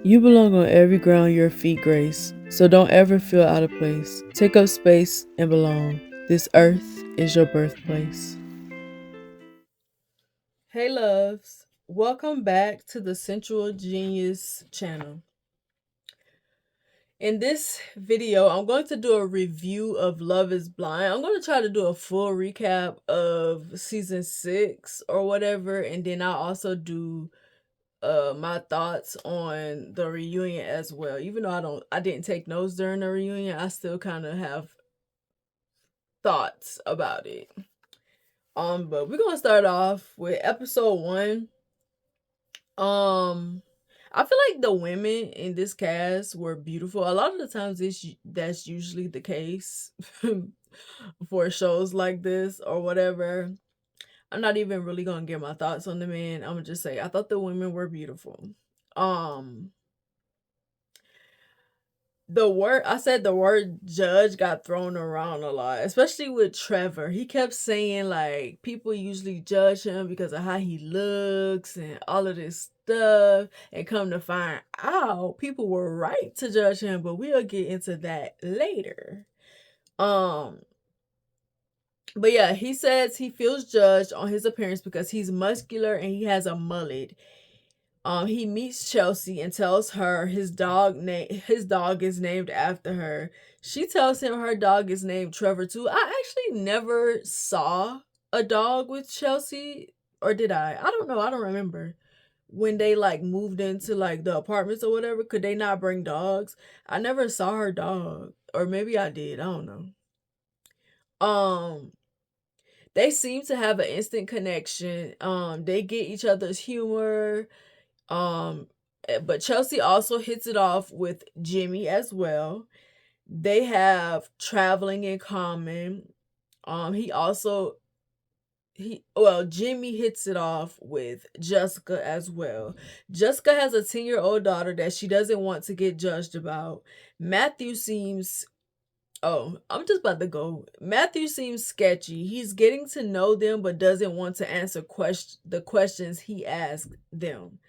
You belong on every ground your feet grace, so don't ever feel out of place. Take up space and belong. This earth is your birthplace. Hey loves, welcome back to the Sensual Genius channel. In this video, I'm going to do a review of Love is Blind. I'm going to try to do a full recap of season 6 or whatever, and then I'll also do my thoughts on the reunion as well. Even though I didn't take notes during the reunion, I still kind of have thoughts about it. But we're gonna start off with episode 1. I feel like the women in this cast were beautiful. A lot of the times that's usually the case for shows like this or whatever. I'm not even really gonna give my thoughts on the men. I'm gonna just say I thought the women were beautiful. Um the word judge got thrown around a lot, especially with Trevor. He kept saying like people usually judge him because of how he looks and all of this stuff, and come to find out people were right to judge him, but we'll get into that later. um but yeah, he says he feels judged on his appearance because he's muscular and he has a mullet. He meets Chelsea and tells her his dog is named after her. She tells him her dog is named Trevor too. I actually never saw a dog with Chelsea, or did I? I don't know. I don't remember. When they like moved into like the apartments or whatever, could they not bring dogs? I never saw her dog, or maybe I did. I don't know. They seem to have an instant connection. They get each other's humor. Um, but Chelsea also hits it off with Jimmy as well. They have traveling in common. He also he well Jimmy hits it off with Jessica as well. Jessica has a 10-year-old daughter that she doesn't want to get judged about. Matthew seems Oh, I'm just about to go. Matthew seems sketchy. He's getting to know them but doesn't want to answer the questions he asked them.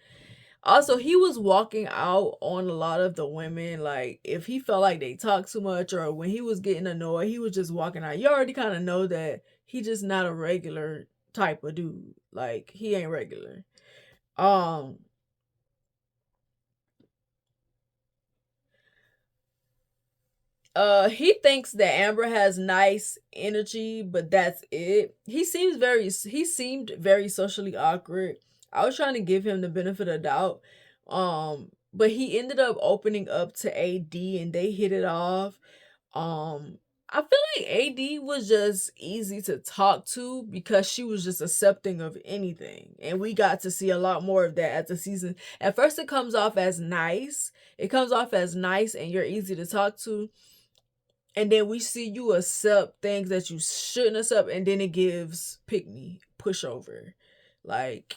Also, he was walking out on a lot of the women. Like, if he felt like they talked too much or when he was getting annoyed, he was just walking out. You already kind of know that he just not a regular type of dude. Like, he ain't regular. Um, he thinks that Amber has nice energy, but that's it. He seemed very socially awkward. I was trying to give him the benefit of doubt. But he ended up opening up to AD and they hit it off. I feel like AD was just easy to talk to because she was just accepting of anything. And we got to see a lot more of that as the season. At first it comes off as nice. It comes off as nice and you're easy to talk to, and then we see you accept things that you shouldn't accept, and then it gives pick me pushover. Like,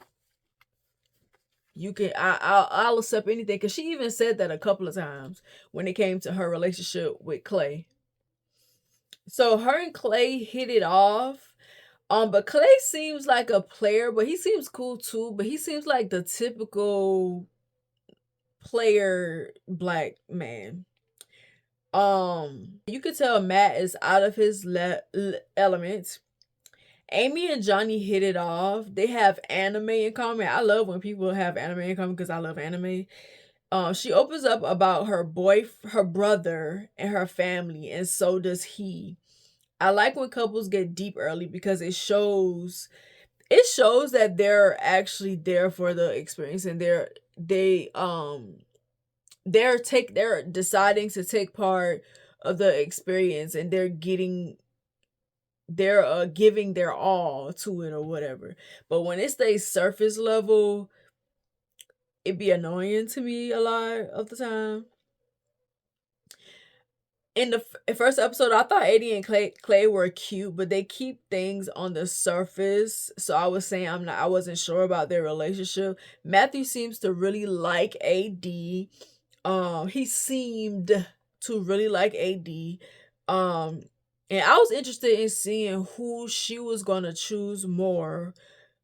I'll accept anything, because she even said that a couple of times when it came to her relationship with Clay. So her and Clay hit it off. But Clay seems like a player, but he seems cool too. But he seems like the typical player black man. You could tell Matt is out of his element. Amy and Johnny hit it off. They have anime in common. I love when people have anime in common because I love anime. She opens up about her brother, and her family, and so does he. I like when couples get deep early because it shows that they're actually there for the experience, and they're deciding to take part of the experience, and they're giving their all to it or whatever. But when it stays surface level, it be annoying to me a lot of the time. In the first episode, I thought Eddie and Clay were cute, but they keep things on the surface. So I was saying I wasn't sure about their relationship. Matthew seems to really like AD. He seemed to really like AD. And I was interested in seeing who she was gonna choose more.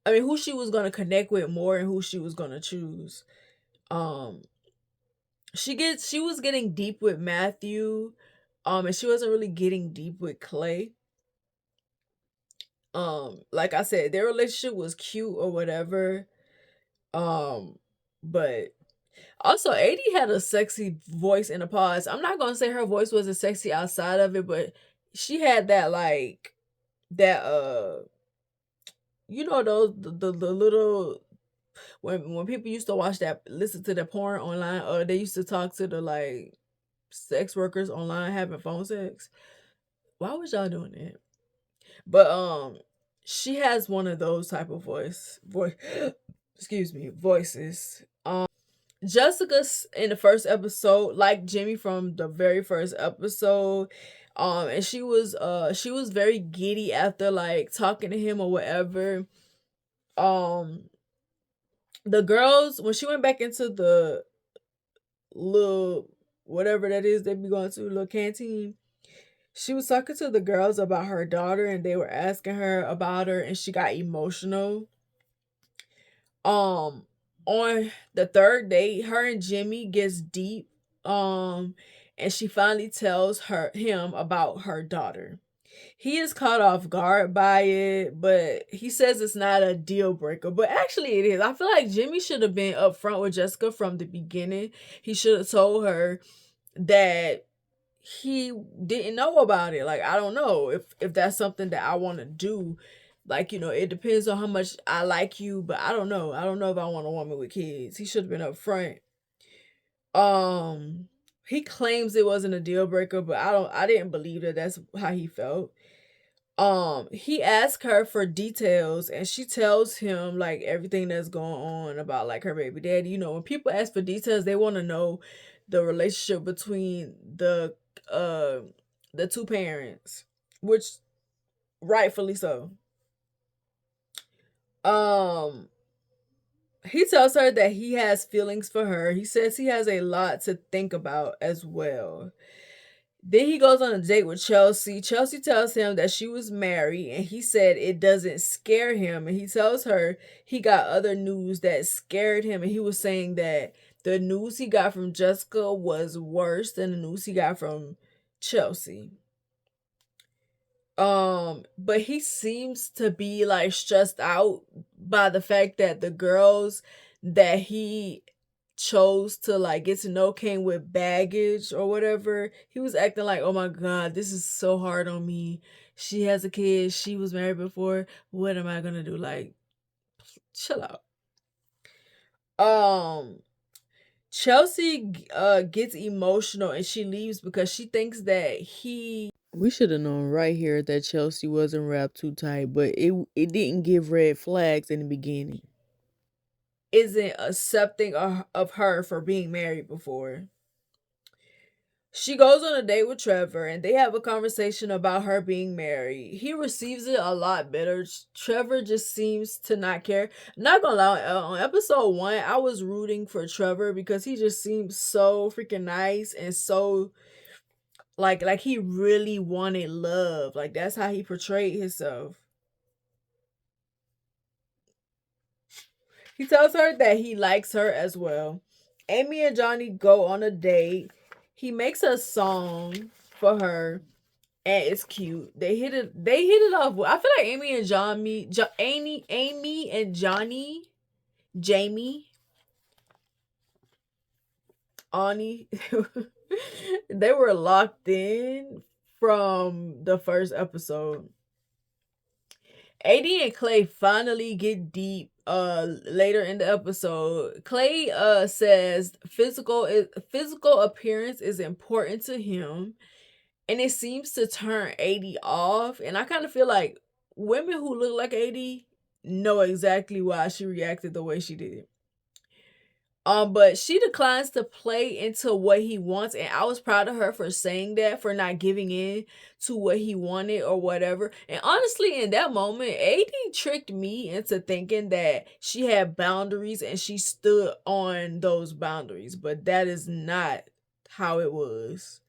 Who she was gonna connect with more, and who she was gonna choose. Um, she was getting deep with Matthew, and she wasn't really getting deep with Clay. Like I said, their relationship was cute or whatever. Um, but also, AD had a sexy voice in the pause. I'm not gonna say her voice wasn't sexy outside of it, but she had that like that you know those the little when people used to watch that listen to the porn online, or they used to talk to the like sex workers online having phone sex. Why was y'all doing that? But she has one of those type of voice excuse me, voices. Jessica's in the first episode, like Jimmy from the very first episode. And she was very giddy after like talking to him or whatever. Um the girls, when she went back into the little whatever that is they be going to, little canteen, she was talking to the girls about her daughter and they were asking her about her and she got emotional. Um on the third date, her and Jimmy gets deep. And she finally tells him about her daughter. He is caught off guard by it, but he says it's not a deal breaker. But actually, it is. I feel like Jimmy should have been upfront with Jessica from the beginning. He should have told her that he didn't know about it. Like, I don't know if that's something that I want to do. Like, it depends on how much I like you, but I don't know. I don't know if I want a woman with kids. He should have been upfront. Um, he claims it wasn't a deal breaker, but I didn't believe that that's how he felt. He asks her for details and she tells him like everything that's going on about like her baby daddy. When people ask for details, they want to know the relationship between uh the two parents, which rightfully so. Um he tells her that he has feelings for her. He says he has a lot to think about as well. Then he goes on a date with Chelsea. Chelsea tells him that she was married and he said it doesn't scare him. And he tells her he got other news that scared him. And he was saying that the news he got from Jessica was worse than the news he got from Chelsea. But he seems to be like stressed out by the fact that the girls that he chose to like get to know came with baggage or whatever. He was acting like, oh my god, this is so hard on me. She has a kid, she was married before. What am I gonna do? Like, chill out. Um Chelsea gets emotional and she leaves because she thinks that he we should have known right here that Chelsea wasn't wrapped too tight, but it didn't give red flags in the beginning. Isn't accepting of her for being married before. She goes on a date with Trevor and they have a conversation about her being married. He receives it a lot better. Trevor just seems to not care. Not gonna lie, on episode 1, I was rooting for Trevor because he just seems so freaking nice and so like he really wanted love. Like that's how he portrayed himself. He tells her that he likes her as well. Amy and Johnny go on a date. He makes a song for her and it's cute. They hit it off. I feel like Amy and Johnny, Jamie, Ani, they were locked in from the first episode. AD and Clay finally get deep later in the episode. Clay says physical appearance is important to him and it seems to turn AD off, and I kind of feel like women who look like AD know exactly why she reacted the way she did. But she declines to play into what he wants, and I was proud of her for saying that, for not giving in to what he wanted or whatever. And honestly, in that moment, AD tricked me into thinking that she had boundaries and she stood on those boundaries, but that is not how it was.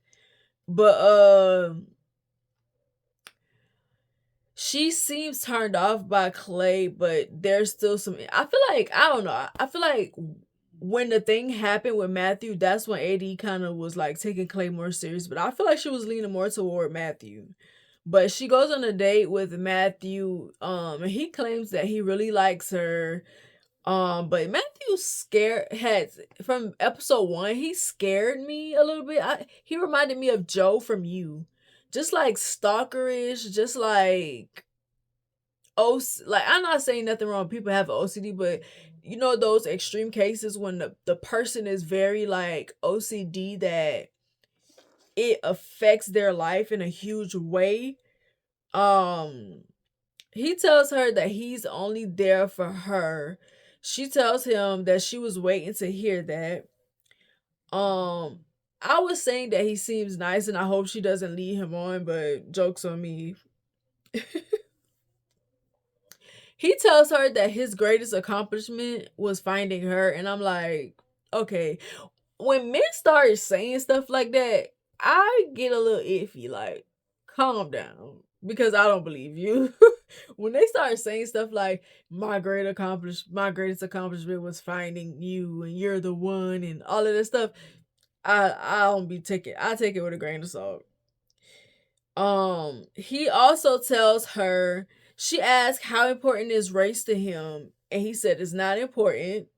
But she seems turned off by Clay, but there's still some. I feel like I don't know. I feel like when the thing happened with Matthew, that's when AD kind of was like taking Clay more serious. But I feel like she was leaning more toward Matthew. But she goes on a date with Matthew, and he claims that he really likes her. But Matthew scared had from episode 1, he scared me a little bit. He reminded me of Joe from You. Just like stalkerish, just like like I'm not saying nothing wrong. People have OCD, but you know those extreme cases when the person is very like OCD that it affects their life in a huge way. Um he tells her that he's only there for her. She tells him that she was waiting to hear that. Um I was saying that he seems nice and I hope she doesn't lead him on, but jokes on me. He tells her that his greatest accomplishment was finding her, and I'm like, okay. When men start saying stuff like that, I get a little iffy. Like, calm down, because I don't believe you. When they start saying stuff like my greatest accomplishment was finding you, and you're the one, and all of this stuff, I don't be taking. I take it with a grain of salt. He also tells her, she asks how important is race to him, and he said it's not important.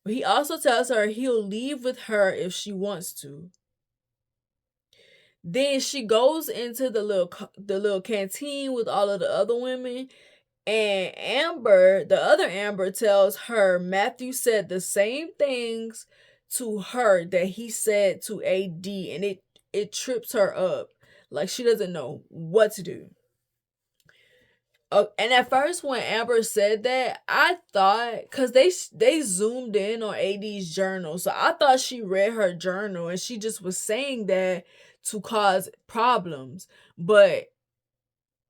But he also tells her he'll leave with her if she wants to. Then she goes into the little canteen with all of the other women, and Amber, the other Amber, tells her Matthew said the same things to her that he said to AD, and it trips her up. Like she doesn't know what to do. And at first, when Amber said that, I thought, cause they zoomed in on AD's journal, so I thought she read her journal and she just was saying that to cause problems. But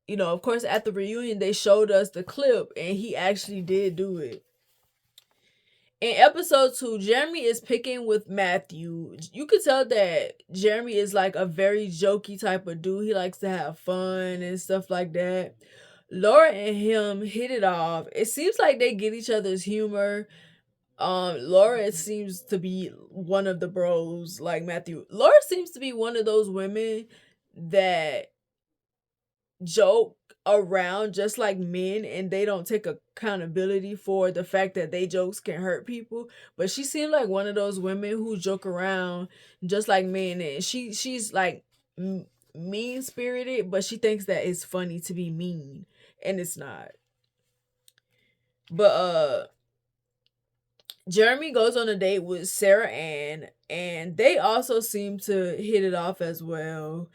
you know, of course, at the reunion they showed us the clip, and he actually did do it. In episode 2, Jeremy is picking with Matthew. You could tell that Jeremy is like a very jokey type of dude. He likes to have fun and stuff like that. Laura and him hit it off. It seems like they get each other's humor. Laura seems to be one of the bros like Matthew. Laura seems to be one of those women that joke around just like men, and they don't take accountability for the fact that they jokes can hurt people. But she seemed like one of those women who joke around just like men, and she's like mean spirited, but she thinks that it's funny to be mean, and it's not. But Jeremy goes on a date with Sarah Ann, and they also seem to hit it off as well.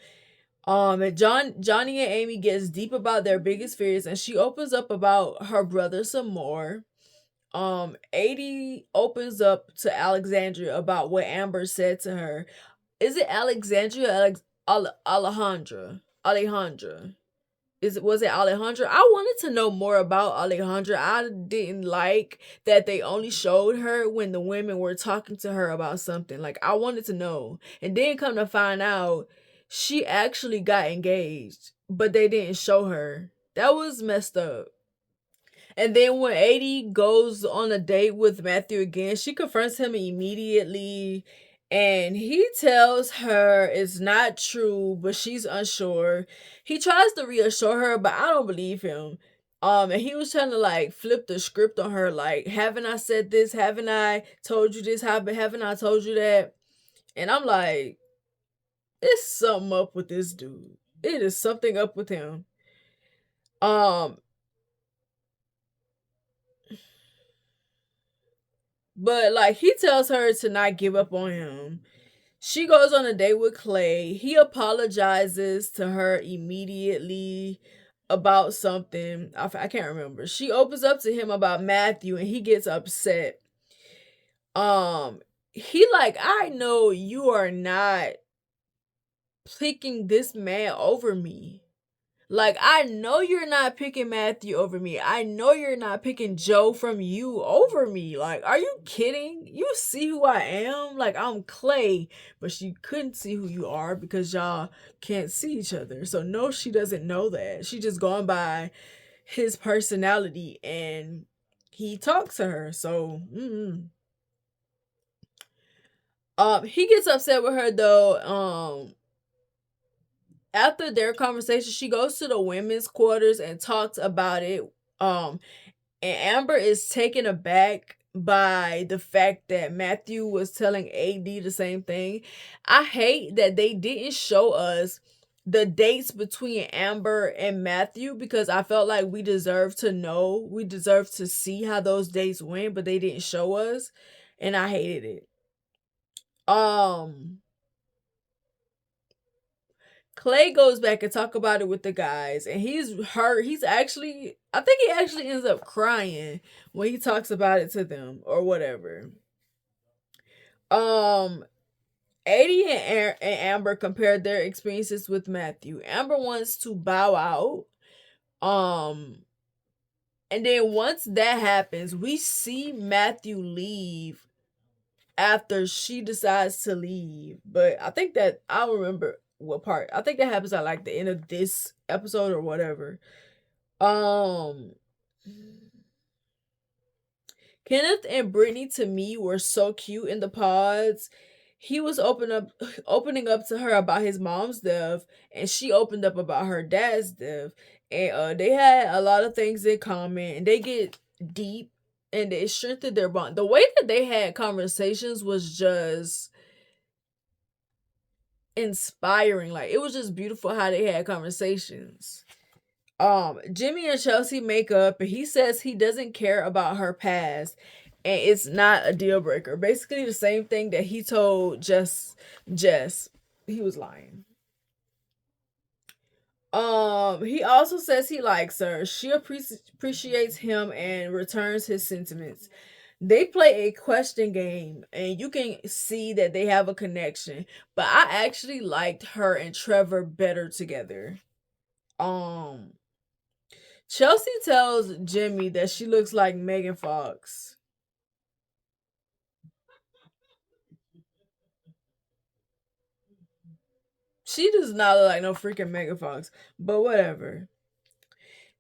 And Johnny and Amy gets deep about their biggest fears, and she opens up about her brother some more. AD opens up to Alexandria about what Amber said to her. Is it Alexandria? Alejandra? Alejandra? Was it Alejandra? I wanted to know more about Alejandra. I didn't like that they only showed her when the women were talking to her about something. Like, I wanted to know. And then come to find out, she actually got engaged, but they didn't show her. That was messed up. And then when AD goes on a date with Matthew again, she confronts him immediately, and he tells her it's not true, but she's unsure. He tries to reassure her, but I don't believe him. And he was trying to like flip the script on her, like, haven't I said this? Haven't I told you this? Haven't I told you that? And I'm like, it's something up with this dude. It is something up with him. But like he tells her to not give up on him. She goes on a date with Clay. He apologizes to her immediately about something. I can't remember. She opens up to him about Matthew, and he gets upset. He like, I know you are not picking this man over me. Like, I know you're not picking Matthew over me. I know you're not picking Joe from You over me. Like, are you kidding? You see who I am? Like, I'm Clay, but she couldn't see who you are because y'all can't see each other. So, no, she doesn't know that. She just going by his personality, and he talks to her. So, He gets upset with her though. After their conversation, she goes to the women's quarters and talks about it. Um, and Amber is taken aback by the fact that Matthew was telling AD the same thing. I hate that they didn't show us the dates between Amber and Matthew because I felt like we deserve to know, we deserve to see how those dates went, but they didn't show us, and I hated it. Um Clay goes back and talk about it with the guys, and he's hurt. He's actually, I think he actually ends up crying when he talks about it to them or whatever. Um, Eddie and Amber compared their experiences with Matthew. Amber wants to bow out. Um, and then once that happens, we see Matthew leave after she decides to leave. But I think that I don't remember what part. I think that happens at like the end of this episode or whatever. Um Kenneth and Brittany to me were so cute in the pods. He was opening up to her about his mom's death, and she opened up about her dad's death. And they had a lot of things in common, and they get deep, and it strengthened their bond. The way that they had conversations was just inspiring. Like it was just beautiful how they had conversations. Jimmy and Chelsea make up, and he says he doesn't care about her past, and it's not a deal breaker. Basically the same thing that he told Jess. He was lying. He also says he likes her. She appreciates him and returns his sentiments. They play a question game, and you can see that they have a connection. But I actually liked her and Trevor better together. Um, Chelsea tells Jimmy that she looks like Megan Fox. She does not look like no freaking Megan Fox, but whatever.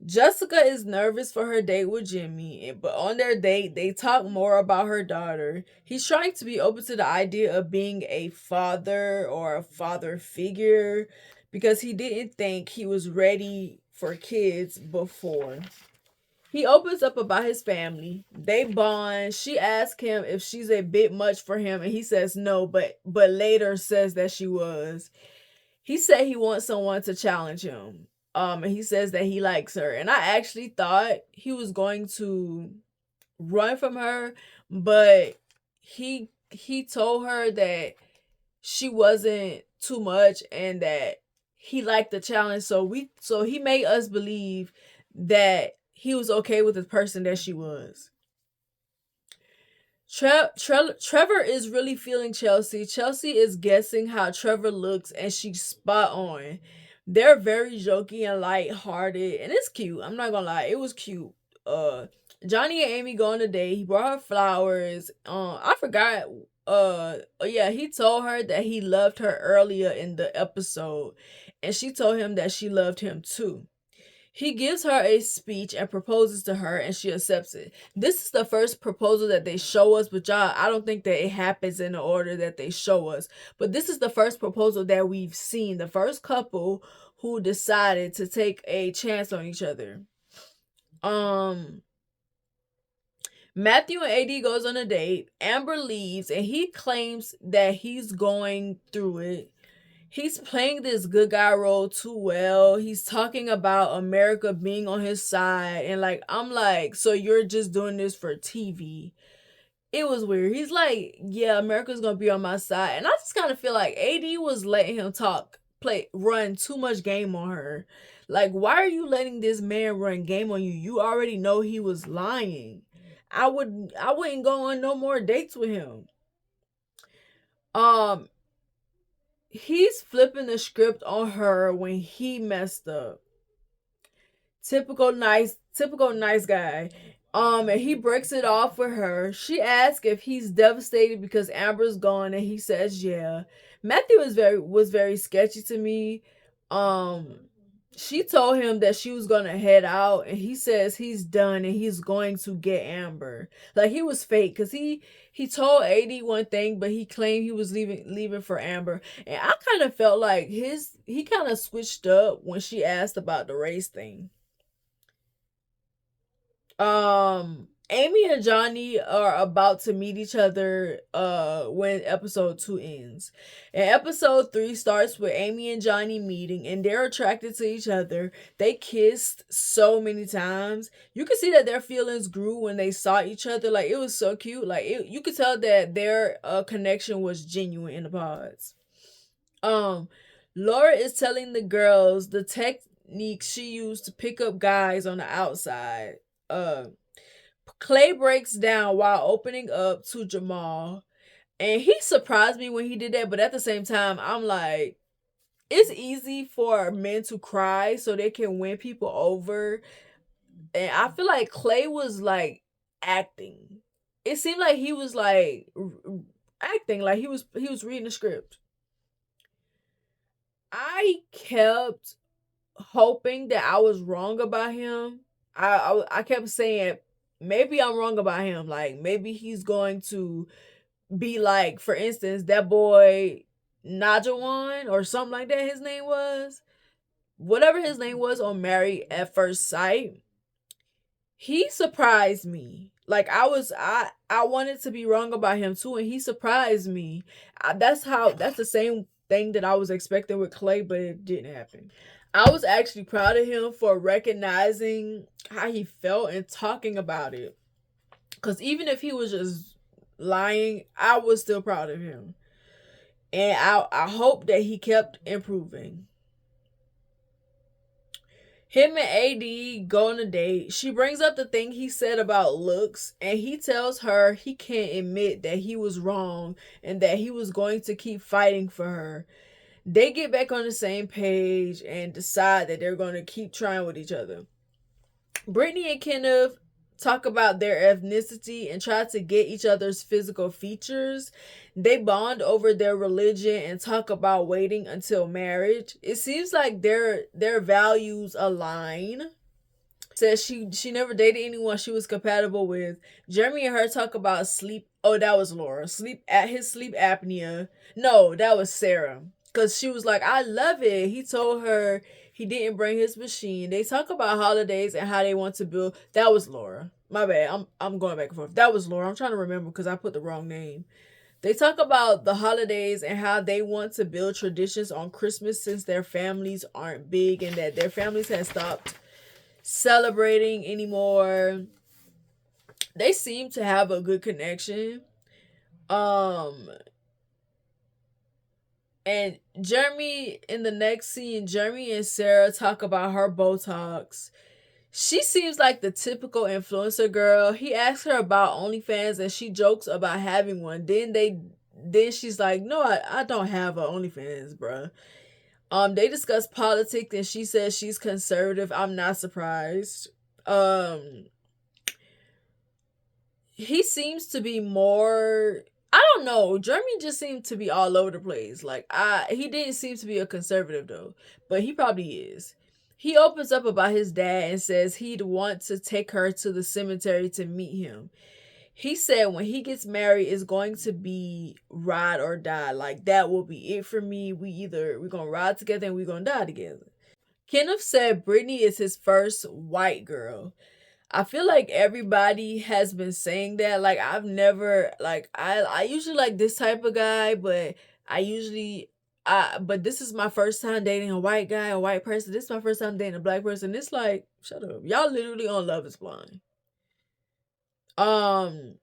Jessica is nervous for her date with Jimmy, but on their date, they talk more about her daughter. He's trying to be open to the idea of being a father or a father figure because he didn't think he was ready for kids before. He opens up about his family. They bond. She asks him if she's a bit much for him, and he says no, but later says that she was. He said he wants someone to challenge him. And he says that he likes her. And I actually thought he was going to run from her, but he told her that she wasn't too much and that he liked the challenge. So he made us believe that he was okay with the person that she was. Trevor is really feeling Chelsea. Chelsea is guessing how Trevor looks, and she's spot on. They're very jokey and light-hearted, and it's cute. I'm not gonna lie, it was cute. Uh, Johnny and Amy go on a date. He brought her flowers. I forgot. Yeah, he told her that he loved her earlier in the episode, and she told him that she loved him too. He gives her a speech and proposes to her, and she accepts it. This is the first proposal that they show us, but y'all, I don't think that it happens in the order that they show us. But this is the first proposal that we've seen. The first couple who decided to take a chance on each other. Matthew and AD goes on a date. Amber leaves, and he claims that he's going through it. He's playing this good guy role too well. He's talking about America being on his side. And like, I'm like, so you're just doing this for TV. It was weird. He's like, yeah, America's gonna be on my side. And I just kind of feel like AD was letting him run too much game on her. Like, why are you letting this man run game on you? You already know he was lying. I wouldn't go on no more dates with him. Um, he's flipping the script on her when he messed up. Typical nice guy. And he breaks it off with her. She asks if he's devastated because Amber's gone, and he says yeah. Matthew was very sketchy to me. Um She told him that she was gonna head out, and he says he's done and he's going to get Amber. Like, he was fake because he told AD one thing, but he claimed he was leaving for Amber. And I kind of felt like he kind of switched up when she asked about the race thing. Amy and Johnny are about to meet each other when episode 2 ends. And episode 3 starts with Amy and Johnny meeting, and they're attracted to each other. They kissed so many times. You could see that their feelings grew when they saw each other. Like, it was so cute. Like, you could tell that their connection was genuine in the pods. um Laura is telling the girls the techniques she used to pick up guys on the outside. Clay breaks down while opening up to Jamal, and he surprised me when he did that. But at the same time, I'm like, it's easy for men to cry so they can win people over, and I feel like Clay was like acting. It seemed like he was like acting, like he was reading the script. I kept hoping that I was wrong about him. I kept saying maybe I'm wrong about him. Like, maybe he's going to be like, for instance, that boy Najawan or something like that. His name was whatever his name was on Married at First Sight. He surprised me. Like, I wanted to be wrong about him too, and he surprised me. That's the same thing that I was expecting with Clay, but it didn't happen. I was actually proud of him for recognizing how he felt and talking about it. Because even if he was just lying, I was still proud of him. And I hope that he kept improving. Him and AD go on a date. She brings up the thing he said about looks, and he tells her he can't admit that he was wrong and that he was going to keep fighting for her. They get back on the same page and decide that they're going to keep trying with each other. Brittany and Kenneth talk about their ethnicity and try to get each other's physical features. They bond over their religion and talk about waiting until marriage. It seems like their values align. Says she never dated anyone she was compatible with. Jeremy and her talk about sleep. Oh, that was Laura. Sleep at his sleep apnea. No, that was Sarah. Cause she was like, I love it. He told her he didn't bring his machine. They talk about holidays and how they want to build. That was Laura. My bad. I'm going back and forth. That was Laura. I'm trying to remember because I put the wrong name. They talk about the holidays and how they want to build traditions on Christmas since their families aren't big and that their families have stopped celebrating anymore. They seem to have a good connection. Um and Jeremy, in the next scene, Jeremy and Sarah talk about her Botox. She seems like the typical influencer girl. He asks her about OnlyFans and she jokes about having one. Then she's like, no, I don't have a OnlyFans, bruh. They discuss politics and she says she's conservative. I'm not surprised. He seems to be more, I don't know. Jeremy just seemed to be all over the place. Like, he didn't seem to be a conservative though, but he probably is. He opens up about his dad and says he'd want to take her to the cemetery to meet him. He said when he gets married, it's going to be ride or die. Like, that will be it for me. We're gonna ride together and we're gonna die together. Kenneth said Brittany is his first white girl. I feel like everybody has been saying that. Like, I've never, like, I usually like this type of guy, but I usually but this is my first time dating a white guy, a white person. This is my first time dating a black person. It's like, shut up. Y'all literally on Love is Blind. Um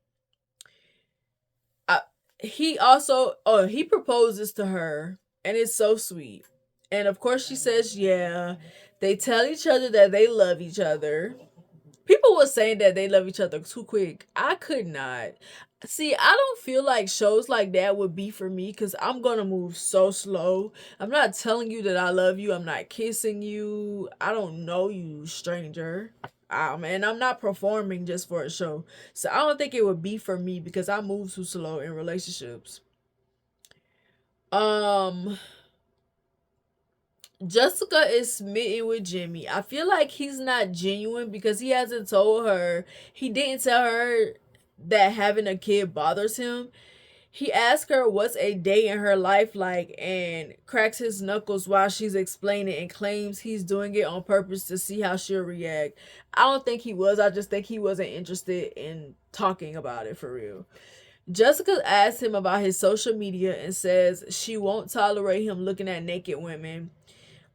I, he also, oh, he proposes to her and it's so sweet. And of course she says yeah. They tell each other that they love each other. People were saying that they love each other too quick. I could not. See, I don't feel like shows like that would be for me because I'm going to move so slow. I'm not telling you that I love you. I'm not kissing you. I don't know you, stranger. And I'm not performing just for a show. So I don't think it would be for me because I move too slow in relationships. Um, Jessica is smitten with Jimmy. I feel like he's not genuine because he hasn't told her, he didn't tell her that having a kid bothers him. He asks her what's a day in her life like and cracks his knuckles while she's explaining and claims he's doing it on purpose to see how she'll react. I don't think he was. I just think he wasn't interested in talking about it for real. Jessica asks him about his social media and says she won't tolerate him looking at naked women.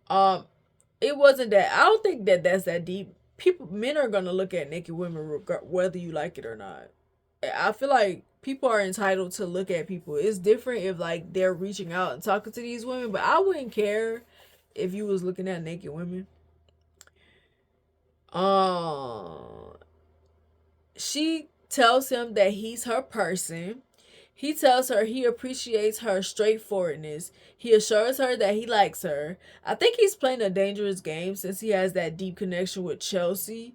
Um, it wasn't that. I don't think that that's that deep. People, men are gonna look at naked women whether you like it or not. I feel like people are entitled to look at people. It's different if like they're reaching out and talking to these women, but I wouldn't care if you was looking at naked women. Um, she tells him that he's her person. He tells her he appreciates her straightforwardness. He assures her that he likes her. I think he's playing a dangerous game since he has that deep connection with Chelsea.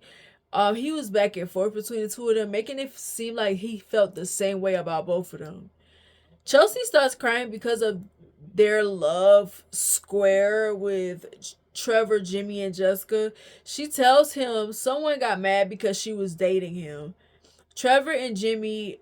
He was back and forth between the two of them, making it seem like he felt the same way about both of them. Chelsea starts crying because of their love square with Trevor, Jimmy, and Jessica. She tells him someone got mad because she was dating him. Trevor and Jimmy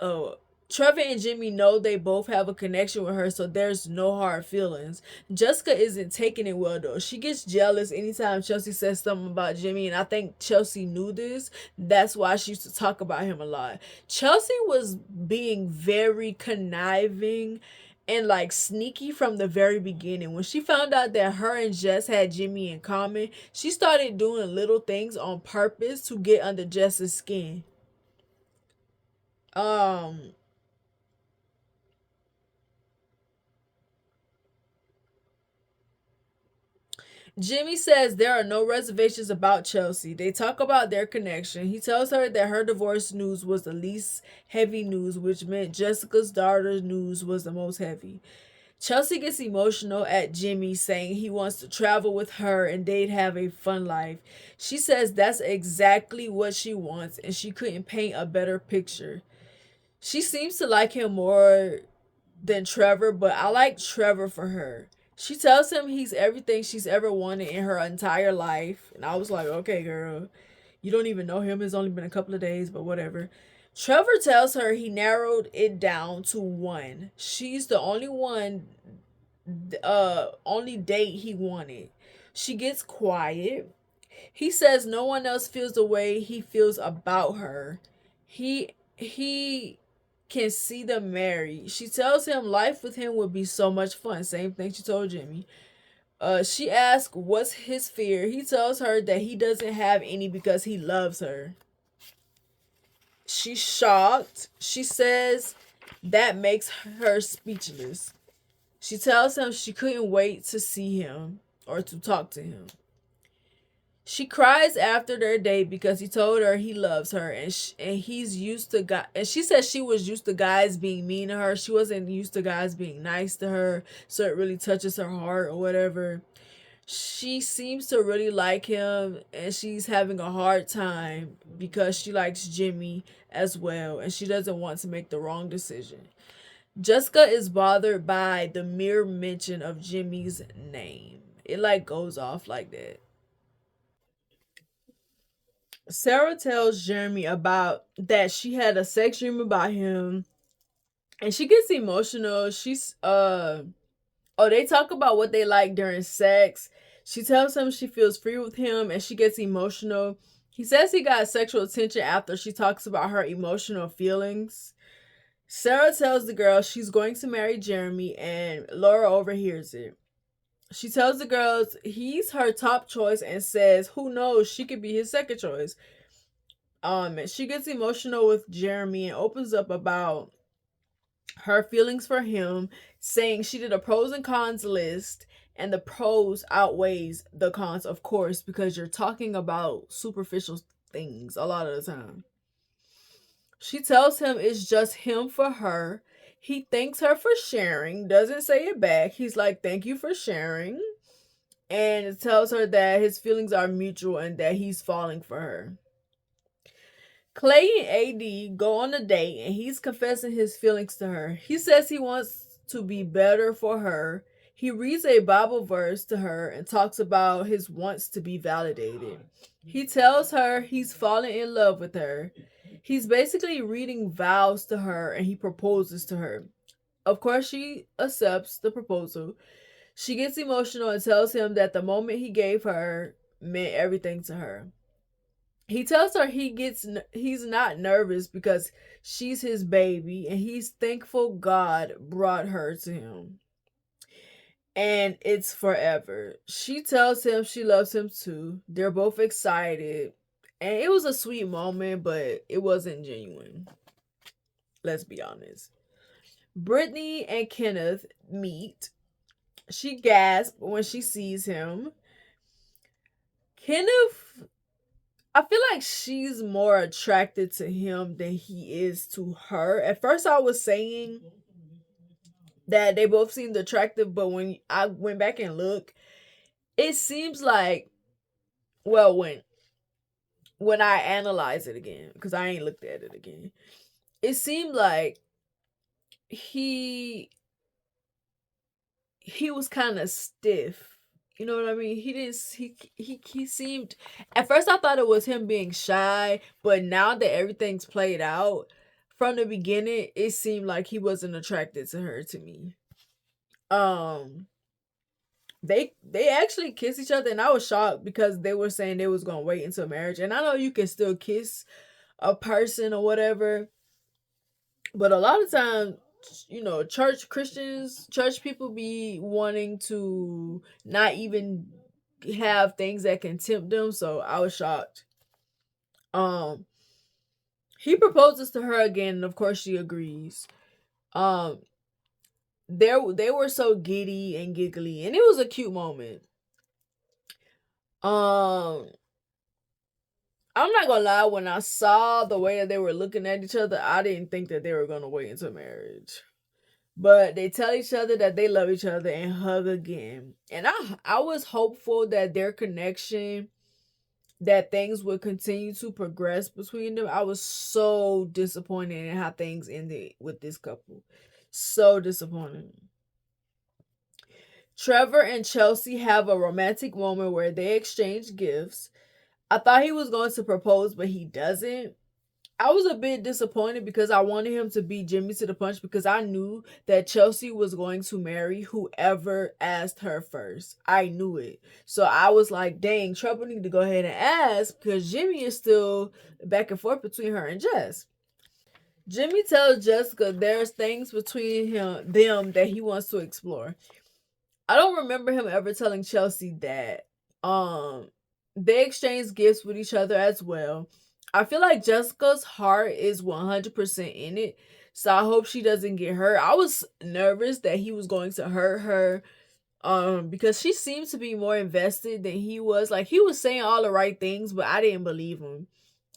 oh Trevor and Jimmy know they both have a connection with her, so there's no hard feelings. Jessica isn't taking it well though. She gets jealous anytime Chelsea says something about Jimmy, and I think Chelsea knew this. That's why she used to talk about him a lot. Chelsea was being very conniving and like sneaky from the very beginning. When she found out that her and Jess had Jimmy in common, she started doing little things on purpose to get under Jess's skin. Um Jimmy says there are no reservations about Chelsea. They talk about their connection. He tells her that her divorce news was the least heavy news, which meant Jessica's daughter's news was the most heavy. Chelsea gets emotional at Jimmy saying he wants to travel with her and they'd have a fun life. She says that's exactly what she wants and she couldn't paint a better picture. She seems to like him more than Trevor, but I like Trevor for her. She tells him he's everything she's ever wanted in her entire life. And I was like, okay, girl, you don't even know him. It's only been a couple of days, but whatever. Trevor tells her he narrowed it down to one. She's the only one, only date he wanted. She gets quiet. He says no one else feels the way he feels about her. He can see them married. She tells him life with him would be so much fun. Same thing she told Jimmy. She asks what's his fear. He tells her that he doesn't have any because he loves her. She's shocked. She says that makes her speechless. She tells him she couldn't wait to see him or to talk to him. She cries after their date because he told her he loves her and he's used to guy and she said she was used to guys being mean to her. She wasn't used to guys being nice to her, so it really touches her heart or whatever. She seems to really like him and she's having a hard time because she likes Jimmy as well and she doesn't want to make the wrong decision. Jessica is bothered by the mere mention of Jimmy's name. It like goes off like that. Sarah tells Jeremy about that she had a sex dream about him and she gets emotional. She's oh, they talk about what they like during sex. She tells him she feels free with him and she gets emotional. He says he got sexual attention after she talks about her emotional feelings. Sarah tells the girl she's going to marry Jeremy and Laura overhears it. She tells the girls he's her top choice and says who knows, she could be his second choice. And she gets emotional with Jeremy and opens up about her feelings for him, saying she did a pros and cons list and the pros outweighs the cons, of course, because you're talking about superficial things a lot of the time. She tells him it's just him for her. He thanks her for sharing, doesn't say it back. He's like, thank you for sharing. And it tells her that his feelings are mutual and that he's falling for her. Clay and AD go on a date and he's confessing his feelings to her. He says he wants to be better for her. He reads a Bible verse to her and talks about his wants to be validated. He tells her he's fallen in love with her. He's basically reading vows to her and he proposes to her. Of course, she accepts the proposal. She gets emotional and tells him that the moment he gave her meant everything to her. He tells her he's not nervous because she's his baby and he's thankful God brought her to him. And it's forever. She tells him she loves him too. They're both excited. And it was a sweet moment, but it wasn't genuine. Let's be honest. Brittany and Kenneth meet. She gasps when she sees him. Kenneth, I feel like she's more attracted to him than he is to her. At first, I was saying that they both seemed attractive, but when I went back and looked, it seems like, well, when I analyze it again, because I ain't looked at it again, it seemed like he was kind of stiff. You know what I mean? He didn't. He seemed. At first, I thought it was him being shy, but now that everything's played out from the beginning, it seemed like he wasn't attracted to her. To me, um, they actually kiss each other, and I was shocked because they were saying they was gonna wait until marriage. And I know you can still kiss a person or whatever, but a lot of times, church people be wanting to not even have things that can tempt them. So I was shocked. Um, he proposes to her again, and of course she agrees. Um, they were so giddy and giggly, and it was a cute moment. Um, I'm not gonna lie, when I saw the way that they were looking at each other, I didn't think that they were gonna wait until marriage. But they tell each other that they love each other and hug again. And I was hopeful that their connection, that things would continue to progress between them. I was so disappointed in how things ended with this couple. So disappointed. Trevor and Chelsea have a romantic moment where they exchange gifts. I thought he was going to propose, but he doesn't. I was a bit disappointed because I wanted him to beat Jimmy to the punch because I knew that Chelsea was going to marry whoever asked her first. I knew it. So I was like, dang, Trevor need to go ahead and ask because Jimmy is still back and forth between her and Jess. Jimmy tells Jessica there's things between them that he wants to explore. I don't remember him ever telling Chelsea that. They exchange gifts with each other as well. I feel like Jessica's heart is 100% in it. So I hope she doesn't get hurt. I was nervous that he was going to hurt her. Because she seems to be more invested than he was. Like, he was saying all the right things, but I didn't believe him.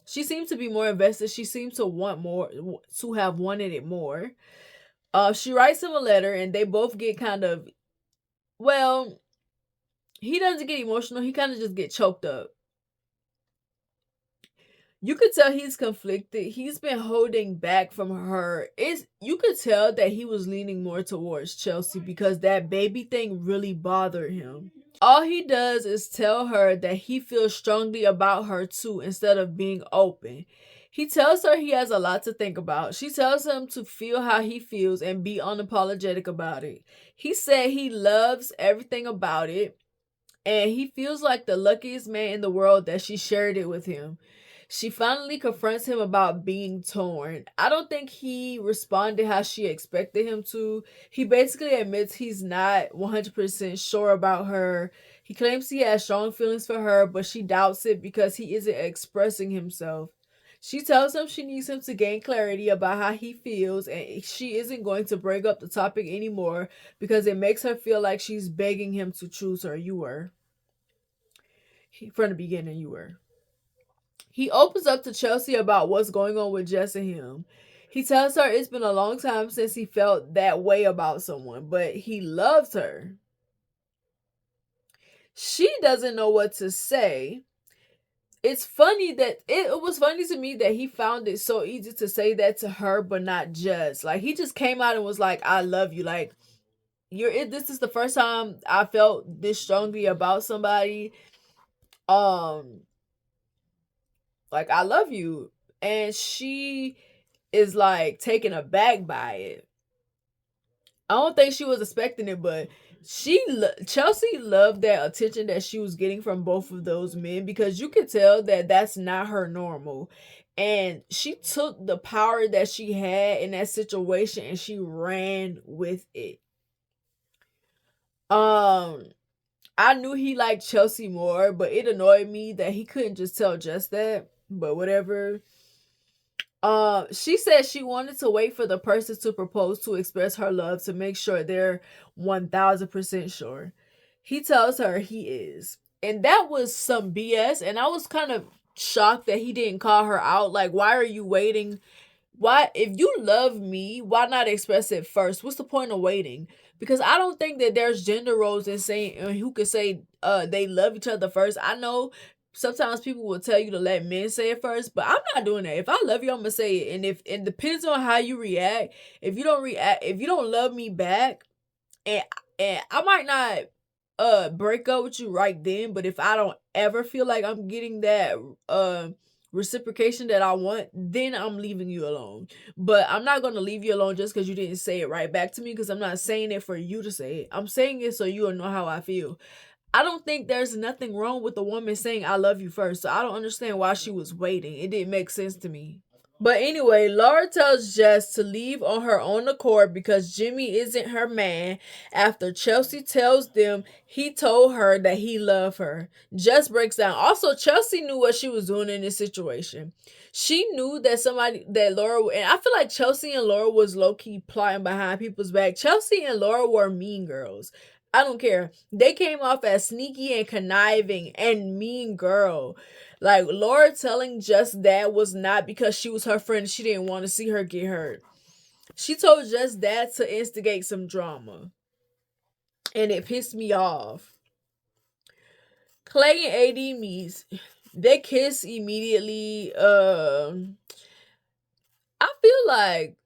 She seems to be more invested. She seems to want more, to have wanted it more. She writes him a letter and they both get kind of, well, he doesn't get emotional. He kind of just get choked up. You could tell he's conflicted. He's been holding back from her. You could tell that he was leaning more towards Chelsea because that baby thing really bothered him. All he does is tell her that he feels strongly about her too instead of being open. He tells her he has a lot to think about. She tells him to feel how he feels and be unapologetic about it. He said he loves everything about it and he feels like the luckiest man in the world that she shared it with him. She finally confronts him about being torn. I don't think he responded how she expected him to. He basically admits he's not 100% sure about her. He claims he has strong feelings for her, but she doubts it because he isn't expressing himself. She tells him she needs him to gain clarity about how he feels, and she isn't going to bring up the topic anymore because it makes her feel like she's begging him to choose her. You were. From the beginning, you were. He opens up to Chelsea about what's going on with Jess and him. He tells her it's been a long time since he felt that way about someone, but he loves her. She doesn't know what to say. It's funny that it was funny to me that he found it so easy to say that to her, but not Jess. Like, he just came out and was like, I love you. Like, this is the first time I felt this strongly about somebody. Um, like I love you. And she is like taken aback by it. I don't think she was expecting it, but Chelsea loved that attention that she was getting from both of those men because you could tell that that's not her normal. And she took the power that she had in that situation and she ran with it. Um I knew he liked Chelsea more, but it annoyed me that he couldn't just tell just that. But whatever. She said she wanted to wait for the person to propose to express her love to make sure they're 1000% sure. He tells her he is. And that was some BS. And I was kind of shocked that he didn't call her out. Like, why are you waiting? Why, if you love me, why not express it first? What's the point of waiting? Because I don't think that there's gender roles in saying who could say they love each other first. I know sometimes people will tell you to let men say it first, but I'm not doing that. If I love you, I'm gonna say it. And if it depends on how you react. If you don't love me back, and I might not break up with you right then, but if I don't ever feel like I'm getting that reciprocation that I want, then I'm leaving you alone. But I'm not gonna leave you alone just because you didn't say it right back to me, because I'm not saying it for you to say it. I'm saying it so you'll know how I feel. I don't think there's nothing wrong with the woman saying I love you first. So I don't understand why she was waiting. It didn't make sense to me. But anyway, Laura tells Jess to leave on her own accord because Jimmy isn't her man after Chelsea tells them he told her that he loved her. Jess breaks down. Also, Chelsea knew what she was doing in this situation. She knew that Laura, and I feel like Chelsea and Laura was low-key plotting behind people's back. Chelsea and Laura were mean girls. I don't care. They came off as sneaky and conniving and mean girl. Like, Laura telling just that was not because she was her friend and she didn't want to see her get hurt. She told just that to instigate some drama. And it pissed me off. Clay and AD meets. They kiss immediately. I feel like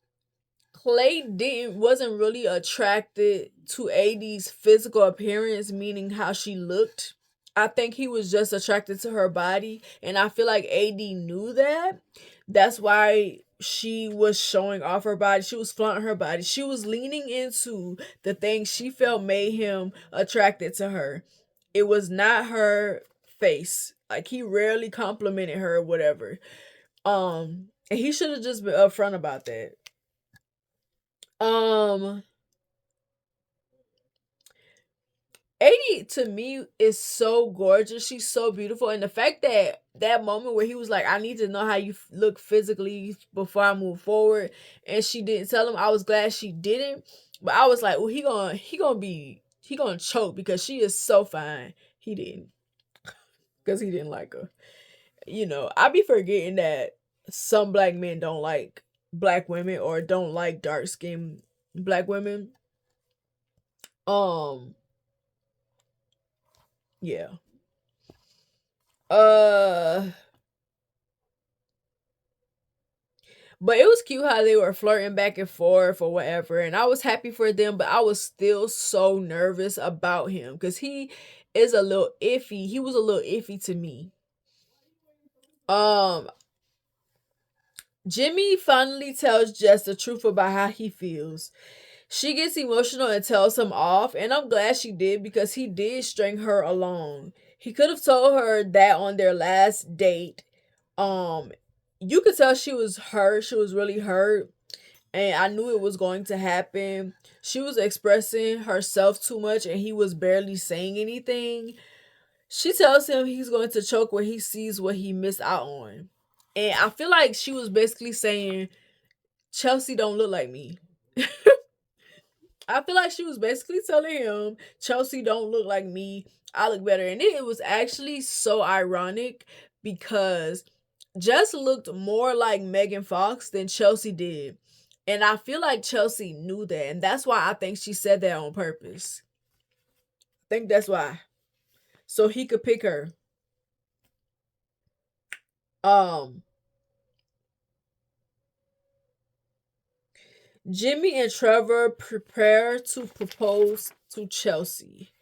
Clay wasn't really attracted to AD's physical appearance, meaning how she looked. I think he was just attracted to her body, and I feel like AD knew that. That's why she was showing off her body. She was flaunting her body. She was leaning into the things she felt made him attracted to her. It was not her face. Like, he rarely complimented her or whatever. And he should have just been upfront about that. Um, AD to me is so gorgeous. She's so beautiful. And the fact that that moment where he was like, I need to know how you look physically before I move forward. And she didn't tell him. I was glad she didn't. But I was like, well, he gonna choke because she is so fine. He didn't. Because he didn't like her. I be forgetting that some black men don't like black women or don't like dark skinned black women. Um, yeah. Uh But it was cute how they were flirting back and forth or whatever. And I was happy for them, but I was still so nervous about him because he is a little iffy. He was a little iffy to me. Um, Jimmy finally tells Jess the truth about how he feels. She gets emotional and tells him off, and I'm glad she did because he did string her along. He could have told her that on their last date. Um, you could tell she was hurt. She was really hurt, and I knew it was going to happen. She was expressing herself too much and he was barely saying anything. She tells him he's going to choke when he sees what he missed out on. And I feel like she was basically saying, Chelsea don't look like me. I feel like she was basically telling him, Chelsea don't look like me. I look better. And it was actually so ironic because Jess looked more like Megan Fox than Chelsea did. And I feel like Chelsea knew that. And that's why I think she said that on purpose. I think that's why. So he could pick her. Um Jimmy and Trevor prepare to propose to Chelsea.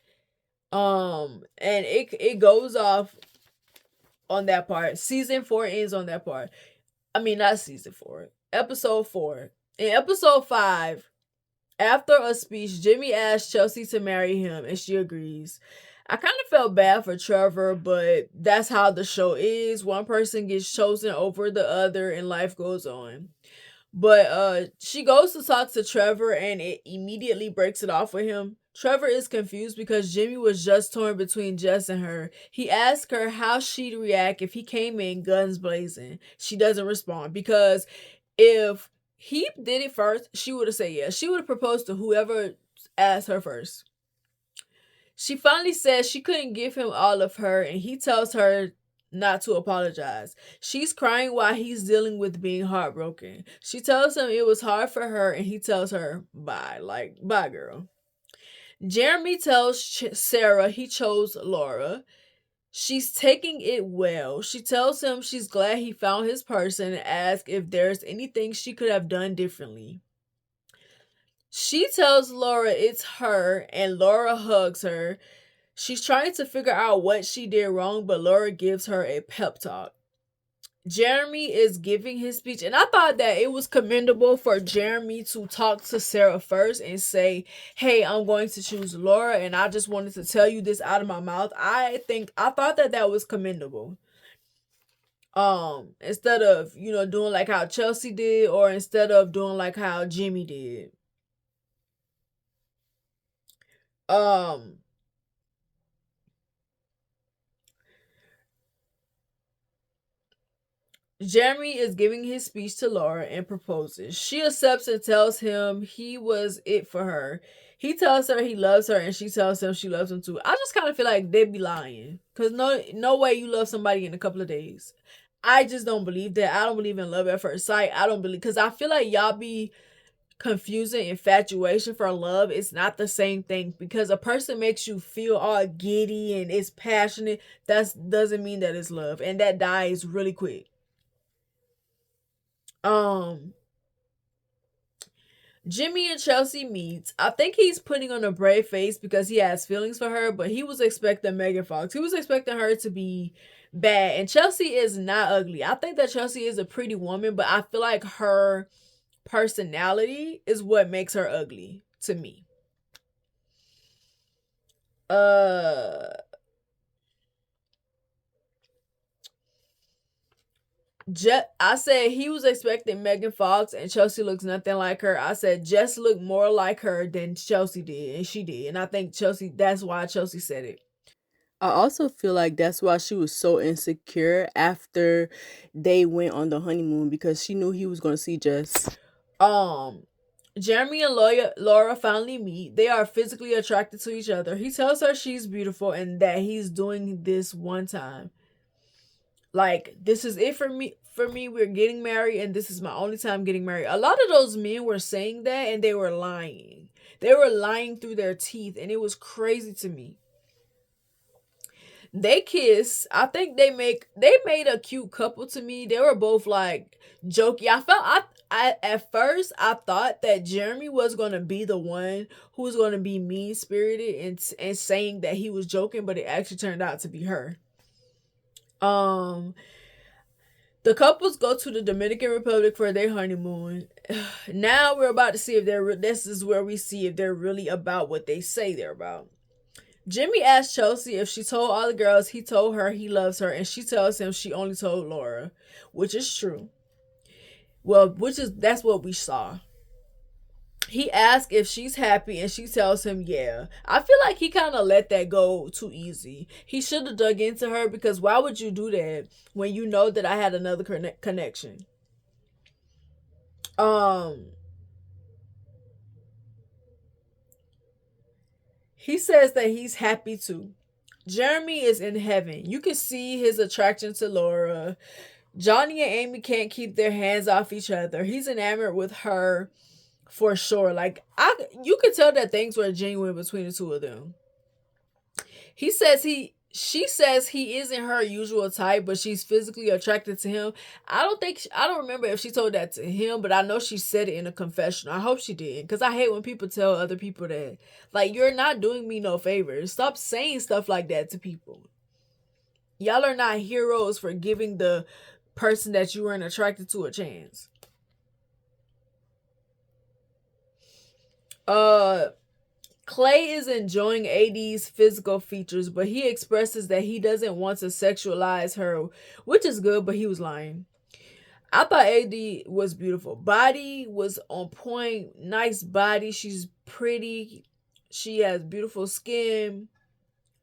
And it goes off on that part. Season 4 ends on that part. I mean, not season 4. Episode 4. In episode 5, after a speech, Jimmy asks Chelsea to marry him, and she agrees. I kind of felt bad for Trevor, but that's how the show is. One person gets chosen over the other, and life goes on. But she goes to talk to Trevor, and it immediately breaks it off with him. Trevor is confused because Jimmy was just torn between Jess and her. He asks her how she'd react if he came in guns blazing. She doesn't respond because if he did it first, she would have said yes. She would have proposed to whoever asked her first. She finally says she couldn't give him all of her, and he tells her not to apologize. She's crying while he's dealing with being heartbroken. She tells him it was hard for her, and he tells her bye. Like, bye, girl. Jeremy tells Sarah he chose Laura. She's taking it well. She tells him she's glad he found his person and asks if there's anything she could have done differently. She tells Laura it's her, and Laura hugs her. She's trying to figure out what she did wrong, but Laura gives her a pep talk. Jeremy is giving his speech, and I thought that it was commendable for Jeremy to talk to Sarah first and say, hey, I'm going to choose Laura, and I just wanted to tell you this out of my mouth. I thought that was commendable. Instead of, doing like how Chelsea did, or instead of doing like how Jimmy did. Jeremy is giving his speech to Laura and proposes. She accepts and tells him he was it for her. He tells her he loves her, and she tells him she loves him too. I just kind of feel like they'd be lying, because no way you love somebody in a couple of days. I just don't believe that. I don't believe in love at first sight. I don't believe, because I feel like y'all be confusing infatuation for love. It's not the same thing, because a person makes you feel all giddy and it's passionate. That doesn't mean that it's love, and that dies really quick. Jimmy and Chelsea meet. I think he's putting on a brave face because he has feelings for her, but he was expecting Megan Fox. He was expecting her to be bad, and Chelsea is not ugly. I think that Chelsea is a pretty woman, but I feel like her personality is what makes her ugly to me. I said he was expecting Megan Fox, and Chelsea looks nothing like her. I said Jess looked more like her than Chelsea did, and she did. And I think that's why Chelsea said it. I also feel like that's why she was so insecure after they went on the honeymoon, because she knew he was going to see Jess. Um, Jeremy and Laura finally meet. They are physically attracted to each other. He tells her she's beautiful and that he's doing this one time. Like, this is it for me. For me, we're getting married, and this is my only time getting married. A lot of those men were saying that, and they were lying. They were lying through their teeth, and it was crazy to me. They kiss. I think they made a cute couple to me. They were both like jokey. I at first I thought that Jeremy was gonna be the one who was gonna be mean spirited and saying that he was joking, but it actually turned out to be her. Um, the couples go to the Dominican Republic for their honeymoon. Now we're about to see if this is where we see if they're really about what they say they're about. Jimmy asked Chelsea if she told all the girls he told her he loves her, and she tells him she only told Laura, which is true. Well, that's what we saw. He asks if she's happy, and she tells him yeah. I feel like he kind of let that go too easy. He should have dug into her, because why would you do that when you know that I had another connection? He says that he's happy too. Jeremy is in heaven. You can see his attraction to Laura. Johnny and Amy can't keep their hands off each other. He's enamored with her for sure. Like, you could tell that things were genuine between the two of them. He says She says he isn't her usual type, but she's physically attracted to him. I don't remember if she told that to him, but I know she said it in a confession. I hope she did, because I hate when people tell other people that, like, you're not doing me no favors. Stop saying stuff like that to people. Y'all are not heroes for giving the person that you weren't attracted to a chance. Uh, Clay is enjoying AD's physical features, but he expresses that he doesn't want to sexualize her, which is good, but he was lying. I thought AD was beautiful. Body was on point, nice body. She's pretty. She has beautiful skin.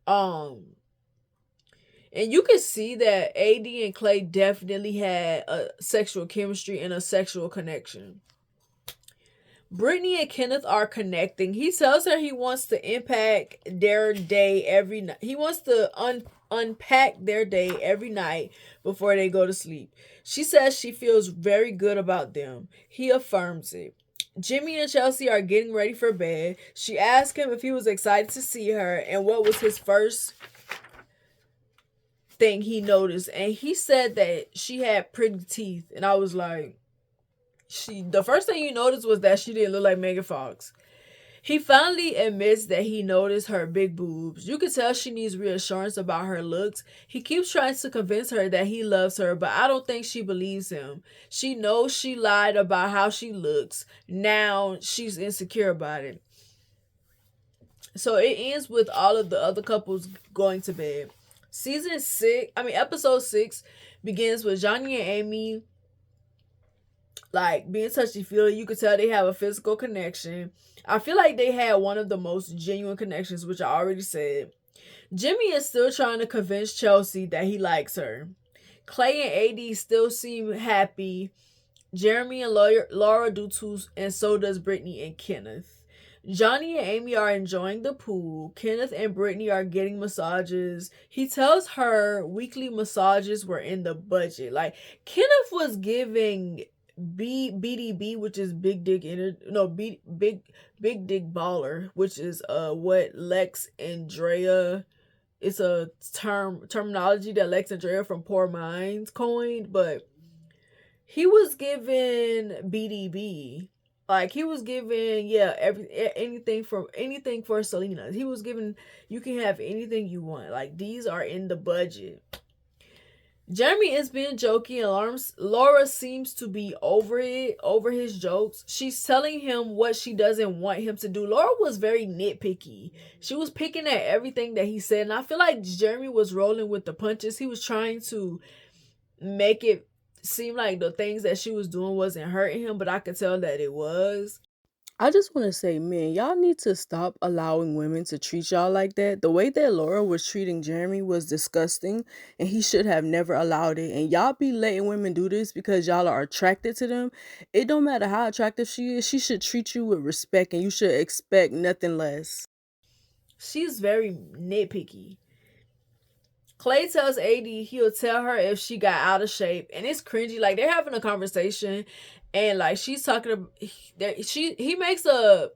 Um, and you can see that AD and Clay definitely had a sexual chemistry and a sexual connection. Brittany and Kenneth are connecting. He tells her he wants to impact their day every night. He wants to unpack their day every night before they go to sleep. She says she feels very good about them. He affirms it. Jimmy and Chelsea are getting ready for bed. She asked him if he was excited to see her and what was his first thing he noticed. And he said that she had pretty teeth. And I was like, the first thing you noticed was that she didn't look like Megan Fox. He finally admits that he noticed her big boobs. You can tell she needs reassurance about her looks. He keeps trying to convince her that he loves her, but I don't think she believes him. She knows she lied about how she looks. Now she's insecure about it. So it ends with all of the other couples going to bed. Episode 6 begins with Johnny and Amy like being touchy feely. You could tell they have a physical connection. I feel like they had one of the most genuine connections, which I already said. Jimmy is still trying to convince Chelsea that he likes her. Clay and AD still seem happy. Jeremy and Laura do too, and so does Brittany and Kenneth. Johnny and Amy are enjoying the pool. Kenneth and Brittany are getting massages. He tells her weekly massages were in the budget. Like, Kenneth was giving BDB, which is big dick big dick baller, which is what Lex and Drea, it's a terminology that Lex and Drea from Poor Minds coined, but he was giving BDB. Like, he was giving, anything for Selena. He was giving, you can have anything you want. Like, these are in the budget. Jeremy is being jokey and Laura seems to be over his jokes. She's telling him what she doesn't want him to do. Laura was very nitpicky. She was picking at everything that he said, and I feel like Jeremy was rolling with the punches. He was trying to make it seem like the things that she was doing wasn't hurting him, but I could tell that it was. I just want to say, man, y'all need to stop allowing women to treat y'all like that. The way that Laura was treating Jeremy was disgusting, and he should have never allowed it. And y'all be letting women do this because y'all are attracted to them. It don't matter how attractive she is, she should treat you with respect, and you should expect nothing less. She's very nitpicky. Clay tells AD he'll tell her if she got out of shape, and it's cringy. Like, they're having a conversation, and like she's talking about, he makes a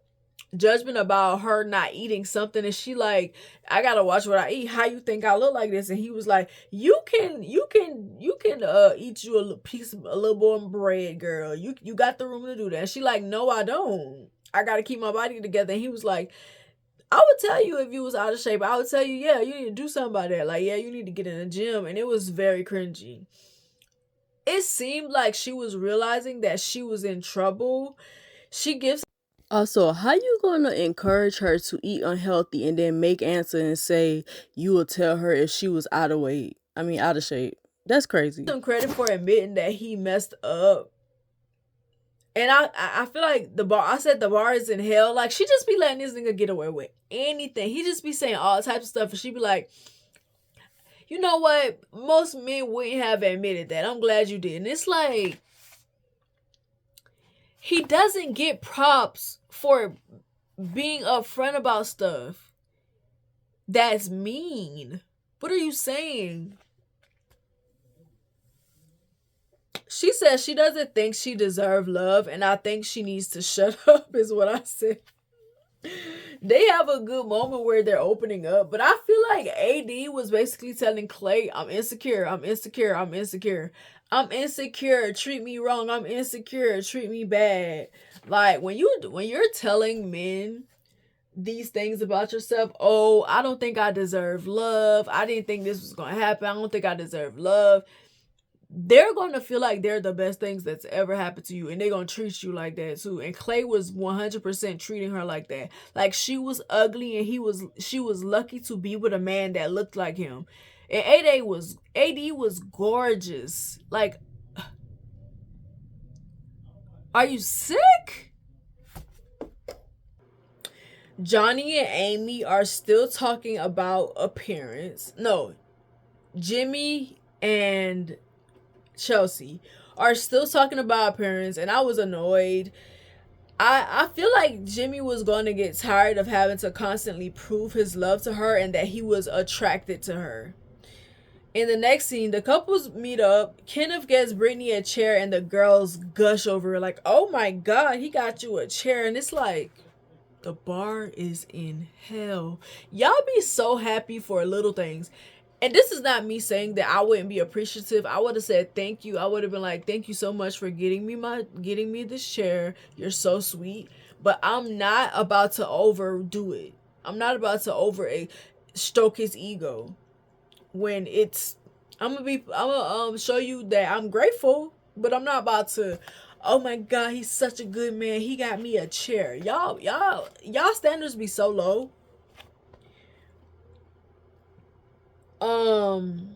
judgment about her not eating something, and she like, I gotta watch what I eat. How you think I look like this? And he was like, you can eat you a little more bread, girl. You got the room to do that. And she like, no, I don't. I gotta keep my body together. And he was like, I would tell you if you was out of shape. I would tell you, yeah, you need to do something about that. Like, yeah, you need to get in the gym. And it was very cringy. It seemed like she was realizing that she was in trouble. She gives. Also, how you gonna encourage her to eat unhealthy and then make answer and say you will tell her if she was out of weight? I mean, out of shape. That's crazy. Some credit for admitting that he messed up. And I feel like I said the bar is in hell. Like, she just be letting this nigga get away with anything. He just be saying all types of stuff, and she be like, you know what? Most men wouldn't have admitted that. I'm glad you did. And it's like, he doesn't get props for being upfront about stuff. That's mean. What are you saying? She says she doesn't think she deserves love, and I think she needs to shut up, is what I said. They have a good moment where they're opening up, but I feel like AD was basically telling Clay, I'm insecure, I'm insecure, I'm insecure. I'm insecure, treat me wrong, I'm insecure, treat me bad. Like when you're telling men these things about yourself, oh, I don't think I deserve love. I didn't think this was gonna happen. I don't think I deserve love. They're gonna feel like they're the best things that's ever happened to you, and they're gonna treat you like that too. And Clay was 100% treating her like that. Like she was ugly, and she was lucky to be with a man that looked like him. And AD was gorgeous. Like, are you sick? Johnny and Amy are still talking about appearance. No, Jimmy and Chelsea are still talking about appearance, and I was annoyed. I feel like Jimmy was going to get tired of having to constantly prove his love to her and that he was attracted to her. In the next scene, the couples meet up. Kenneth gets Brittany a chair, and the girls gush over her like, "Oh my god, he got you a chair!" And it's like, the bar is in hell. Y'all be so happy for little things. And this is not me saying that I wouldn't be appreciative. I would have said thank you. I would have been like, "Thank you so much for getting me this chair. You're so sweet." But I'm not about to overdo it. I'm not about to over stroke his ego when it's I'm gonna show you that I'm grateful, but I'm not about to, "Oh my god, he's such a good man. He got me a chair." Y'all standards be so low. Um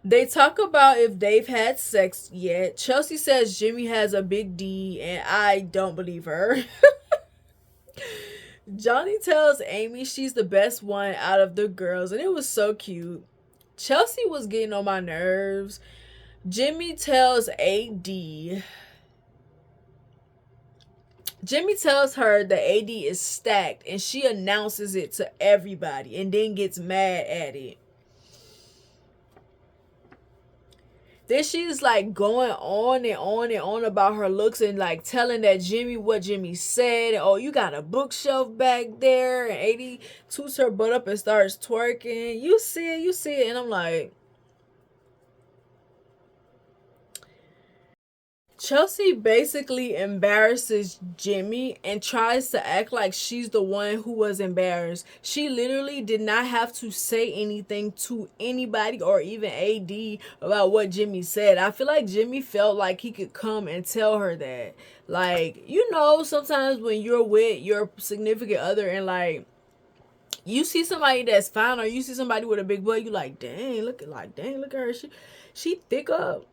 they talk about if they've had sex yet. Chelsea says Jimmy has a big D, and I don't believe her. Johnny tells Amy she's the best one out of the girls, and it was so cute. Chelsea was getting on my nerves. Jimmy tells AD. Jimmy tells her that AD is stacked, and she announces it to everybody and then gets mad at it. Then she's like going on and on and on about her looks and like telling that Jimmy what Jimmy said. "Oh, you got a bookshelf back there." And AD toots her butt up and starts twerking. You see it, you see it. And I'm like, Chelsea basically embarrasses Jimmy and tries to act like she's the one who was embarrassed. She literally did not have to say anything to anybody or even AD about what Jimmy said. I feel like Jimmy felt like he could come and tell her that. Like, sometimes when you're with your significant other and like you see somebody that's fine or you see somebody with a big butt, you like, dang, look at her. She thick up.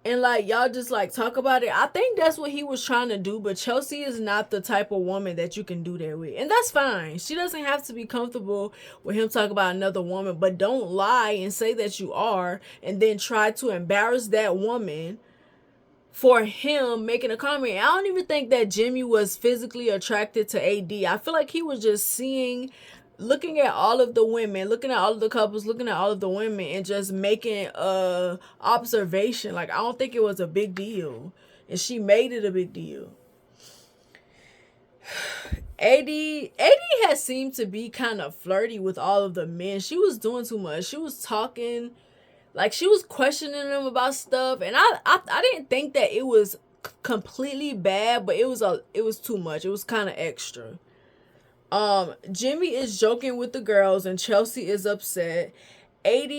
And like y'all just like talk about it. I think that's what he was trying to do, but Chelsea is not the type of woman that you can do that with. And that's fine. She doesn't have to be comfortable with him talking about another woman, but don't lie and say that you are and then try to embarrass that woman for him making a comment. I don't even think that Jimmy was physically attracted to AD. I feel like he was just looking at all of the women, looking at all of the couples, looking at all of the women, and just making a observation. Like, I don't think it was a big deal, and she made it a big deal. AD has seemed to be kind of flirty with all of the men. She was doing too much. She was talking, like she was questioning them about stuff, and I didn't think that it was completely bad, but it was too much. It was kind of extra. Jimmy is joking with the girls and Chelsea is upset. AD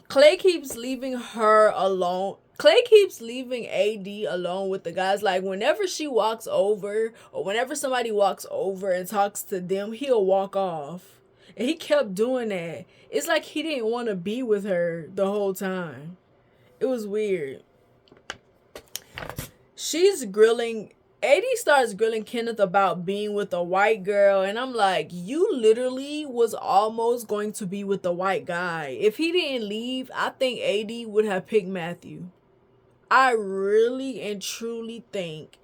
Clay keeps leaving her alone. Clay keeps leaving AD alone with the guys. Like whenever she walks over or whenever somebody walks over and talks to them, he'll walk off. And he kept doing that. It's like he didn't want to be with her the whole time. It was weird. AD starts grilling Kenneth about being with a white girl, and I'm like, you literally was almost going to be with the white guy. If he didn't leave, I think AD would have picked Matthew. I really and truly think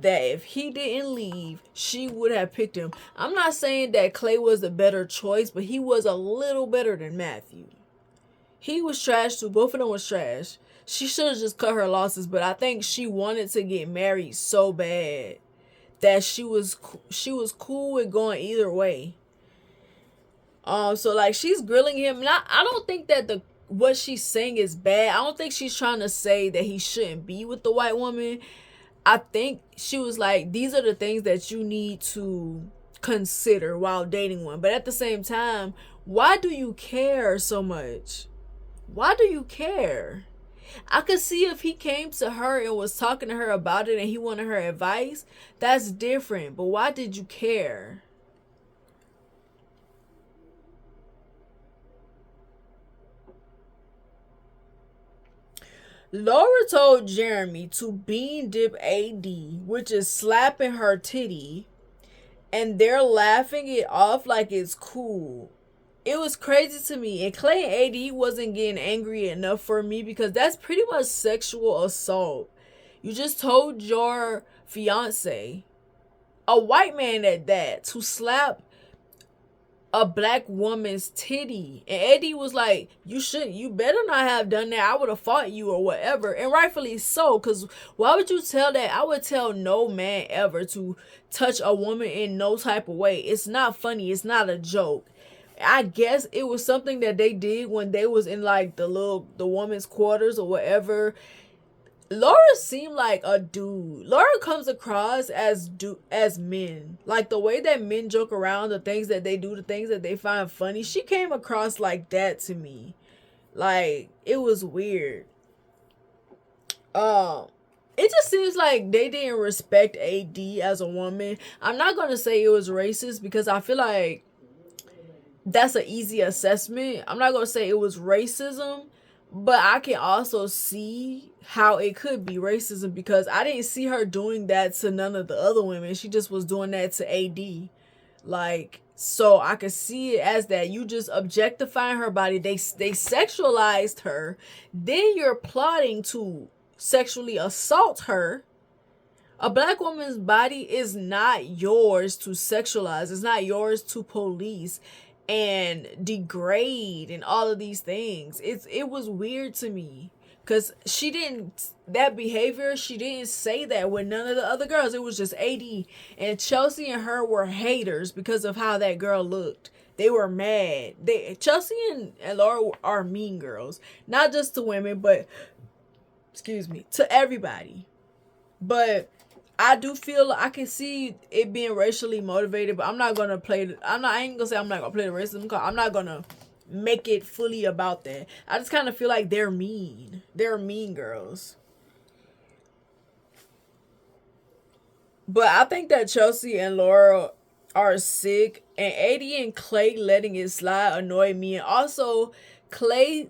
that if he didn't leave, she would have picked him. I'm not saying that Clay was the better choice, but he was a little better than Matthew. He was trash too. Both of them was trash. She should have just cut her losses, but I think she wanted to get married so bad that she was cool with going either way. So like she's grilling him, and I don't think that the what she's saying is bad. I don't think she's trying to say that he shouldn't be with the white woman. I think she was like, these are the things that you need to consider while dating one. But at the same time, why do you care so much? Why do you care? I could see if he came to her and was talking to her about it and he wanted her advice, that's different. But why did you care? Laura told Jeremy to bean dip AD, which is slapping her titty, and they're laughing it off like it's cool. It was crazy to me. And Clay and AD wasn't getting angry enough for me because that's pretty much sexual assault. You just told your fiance, a white man at that, to slap a black woman's titty. And Eddie was like, you better not have done that. I would have fought you or whatever. And rightfully so, because why would you tell that? I would tell no man ever to touch a woman in no type of way. It's not funny. It's not a joke. I guess it was something that they did when they was in like the woman's quarters or whatever. Laura seemed like a dude. Laura comes across as men. Like the way that men joke around, the things that they do, the things that they find funny. She came across like that to me. Like it was weird. It just seems like they didn't respect AD as a woman. I'm not gonna say it was racist because I feel like that's an easy assessment. I'm not gonna say it was racism, but I can also see how it could be racism because I didn't see her doing that to none of the other women. She just was doing that to AD. Like, so I could see it as that you just objectifying her body. They sexualized her. Then you're plotting to sexually assault her. A black woman's body is not yours to sexualize. It's not yours to police and degrade and all of these things. It was weird to me because that behavior, she didn't say that with none of the other girls. It was just AD, and Chelsea and her were haters because of how that girl looked. They were mad. Chelsea and Laura are mean girls, not just to women, but excuse me, to everybody. But I do feel I can see it being racially motivated, but I'm not gonna play. I ain't gonna say I'm not gonna play the racism card. I'm not gonna make it fully about that. I just kind of feel like they're mean. They're mean girls. But I think that Chelsea and Laura are sick, and AD and Clay letting it slide annoyed me. And also, Clay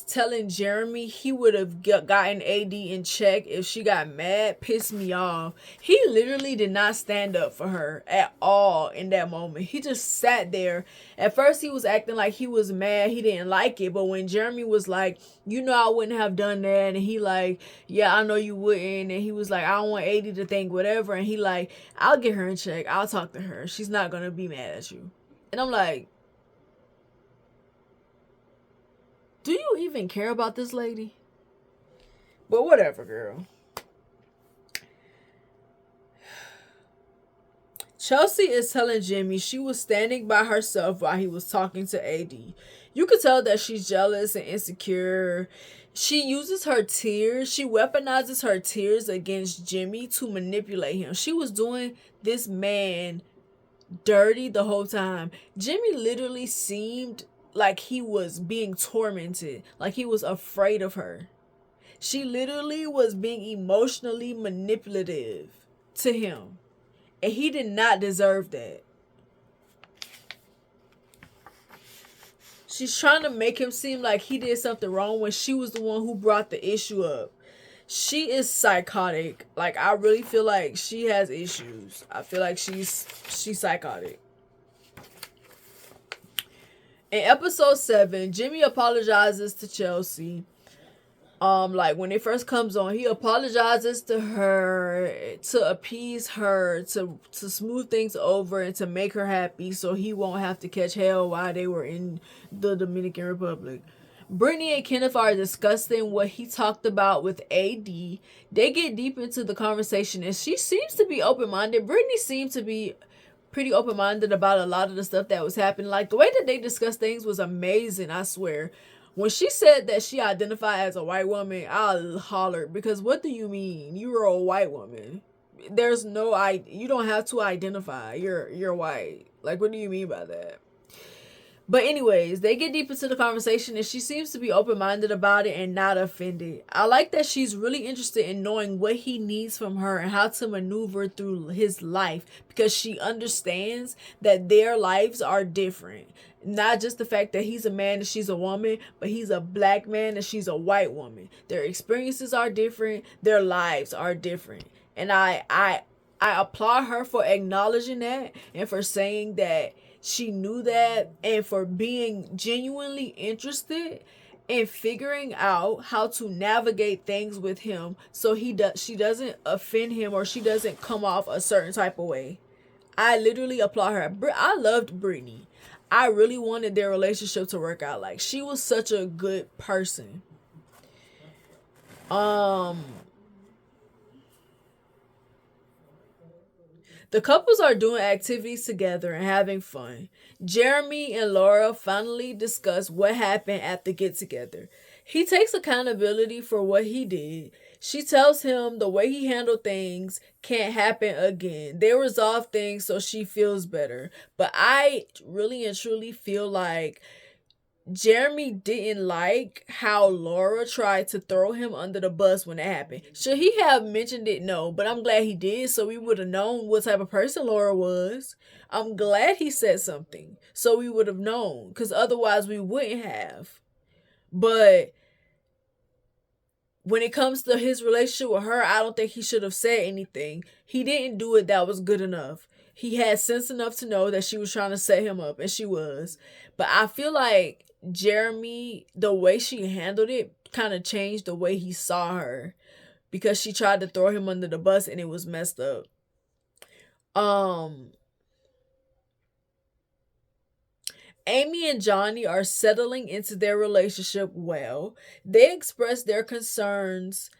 telling Jeremy he would have gotten AD in check if she got mad pissed me off. He literally did not stand up for her at all in that moment. He just sat there. At first he was acting like he was mad, he didn't like it, but when Jeremy was like, I wouldn't have done that, and he like, yeah, I know you wouldn't, and he was like, I don't want AD to think whatever, and he like, I'll get her in check, I'll talk to her, she's not gonna be mad at you. And I'm like, do you even care about this lady? But whatever, girl. Chelsea is telling Jimmy she was standing by herself while he was talking to AD. You could tell that she's jealous and insecure. She uses her tears. She weaponizes her tears against Jimmy to manipulate him. She was doing this man dirty the whole time. Jimmy literally seemed like he was being tormented, like he was afraid of her. She literally was being emotionally manipulative to him, and he did not deserve that. She's trying to make him seem like he did something wrong when she was the one who brought the issue up. She is psychotic. Like, I really feel like she has issues. I feel like she's psychotic. In episode 7, Jimmy apologizes to Chelsea. Like when it first comes on, he apologizes to her to appease her, to smooth things over and to make her happy so he won't have to catch hell while they were in the Dominican Republic. Brittany and Kenneth are discussing what he talked about with AD. They get deep into the conversation, and she seems to be open minded. Brittany seemed to be pretty open minded about a lot of the stuff that was happening. Like the way that they discussed things was amazing, I swear. When she said that she identified as a white woman, I hollered because what do you mean? You're a white woman. There's no you don't have to identify. You're white. Like what do you mean by that? But anyways, they get deep into the conversation and she seems to be open-minded about it and not offended. I like that she's really interested in knowing what he needs from her and how to maneuver through his life because she understands that their lives are different. Not just the fact that he's a man and she's a woman, but he's a black man and she's a white woman. Their experiences are different, their lives are different. And I applaud her for acknowledging that and for saying that she knew that and for being genuinely interested in figuring out how to navigate things with him so she doesn't offend him or she doesn't come off a certain type of way. I literally applaud her. I loved Brittany. I really wanted their relationship to work out. Like she was such a good person. Um The couples are doing activities together and having fun. Jeremy and Laura finally discuss what happened at the get together. He takes accountability for what he did. She tells him the way he handled things can't happen again. They resolve things so she feels better. But I really and truly feel like Jeremy didn't like how Laura tried to throw him under the bus when it happened. Should he have mentioned it? No, but I'm glad he did so we would have known what type of person Laura was. I'm glad he said something so we would have known because otherwise we wouldn't have. But when it comes to his relationship with her, I don't think he should have said anything. He didn't do it that was good enough. He had sense enough to know that she was trying to set him up, and she was. But I feel like Jeremy, the way she handled it, kind of changed the way he saw her because she tried to throw him under the bus and it was messed up. Amy and Johnny are settling into their relationship well. They express their concerns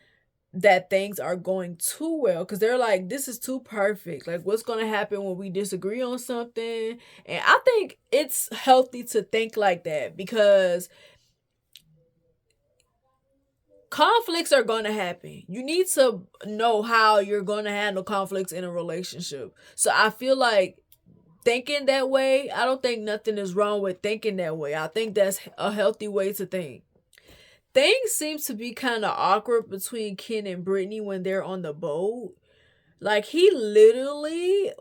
that things are going too well because they're like, this is too perfect. Like, what's going to happen when we disagree on something? And I think it's healthy to think like that because conflicts are going to happen. You need to know how you're going to handle conflicts in a relationship. So I feel like thinking that way, I don't think nothing is wrong with thinking that way. I think that's a healthy way to think. Things seem to be kind of awkward between Ken and Brittany when they're on the boat. Like he literally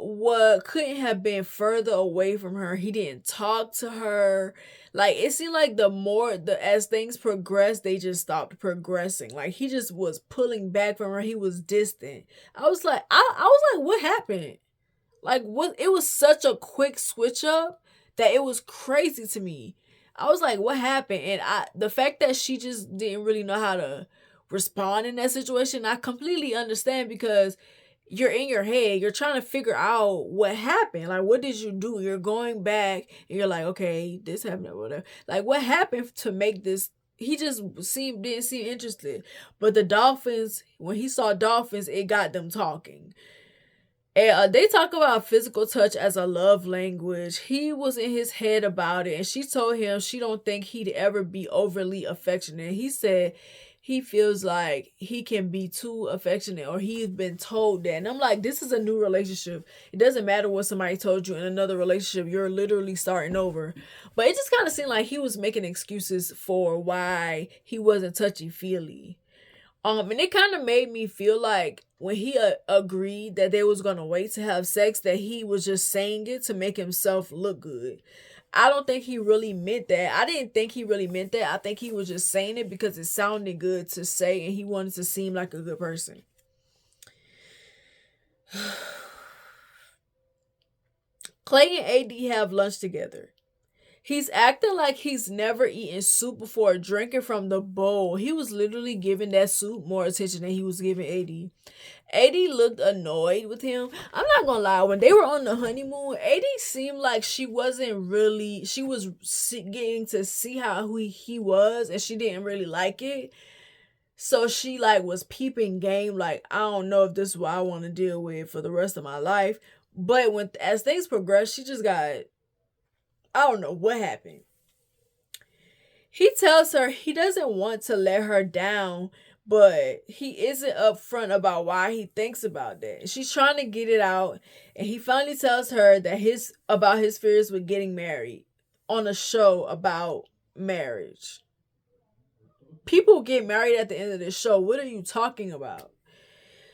couldn't have been further away from her. He didn't talk to her. Like it seemed like as things progressed, they just stopped progressing. Like he just was pulling back from her. He was distant. I was like, what happened? Like what it was such a quick switch up that it was crazy to me. I was like, what happened? And the fact that she just didn't really know how to respond in that situation, I completely understand because you're in your head, you're trying to figure out what happened. Like, what did you do? You're going back and you're like, okay, this happened or whatever. Like, what happened to make this? He just didn't seem interested. But the dolphins, when he saw dolphins, it got them talking. And they talk about physical touch as a love language. He was in his head about it, and she told him she don't think he'd ever be overly affectionate. He said he feels like he can be too affectionate, or he's been told that. And I'm like, this is a new relationship. It doesn't matter what somebody told you in another relationship. You're literally starting over. But it just kind of seemed like he was making excuses for why he wasn't touchy-feely. And it kind of made me feel like when he agreed that they was gonna wait to have sex, that he was just saying it to make himself look good. I don't think he really meant that. I didn't think he really meant that. I think he was just saying it because it sounded good to say, and he wanted to seem like a good person. Clay and AD have lunch together. He's acting like he's never eaten soup before, drinking from the bowl. He was literally giving that soup more attention than he was giving AD. AD looked annoyed with him. I'm not gonna lie, when they were on the honeymoon, AD seemed like she wasn't really, she was getting to see how he was, and she didn't really like it. So she like was peeping game, like, I don't know if this is what I want to deal with for the rest of my life. But when as things progressed, she just got, I don't know what happened. He tells her he doesn't want to let her down, but he isn't upfront about why he thinks about that. She's trying to get it out, and he finally tells her that his fears with getting married on a show about marriage. People get married at the end of the show. What are you talking about?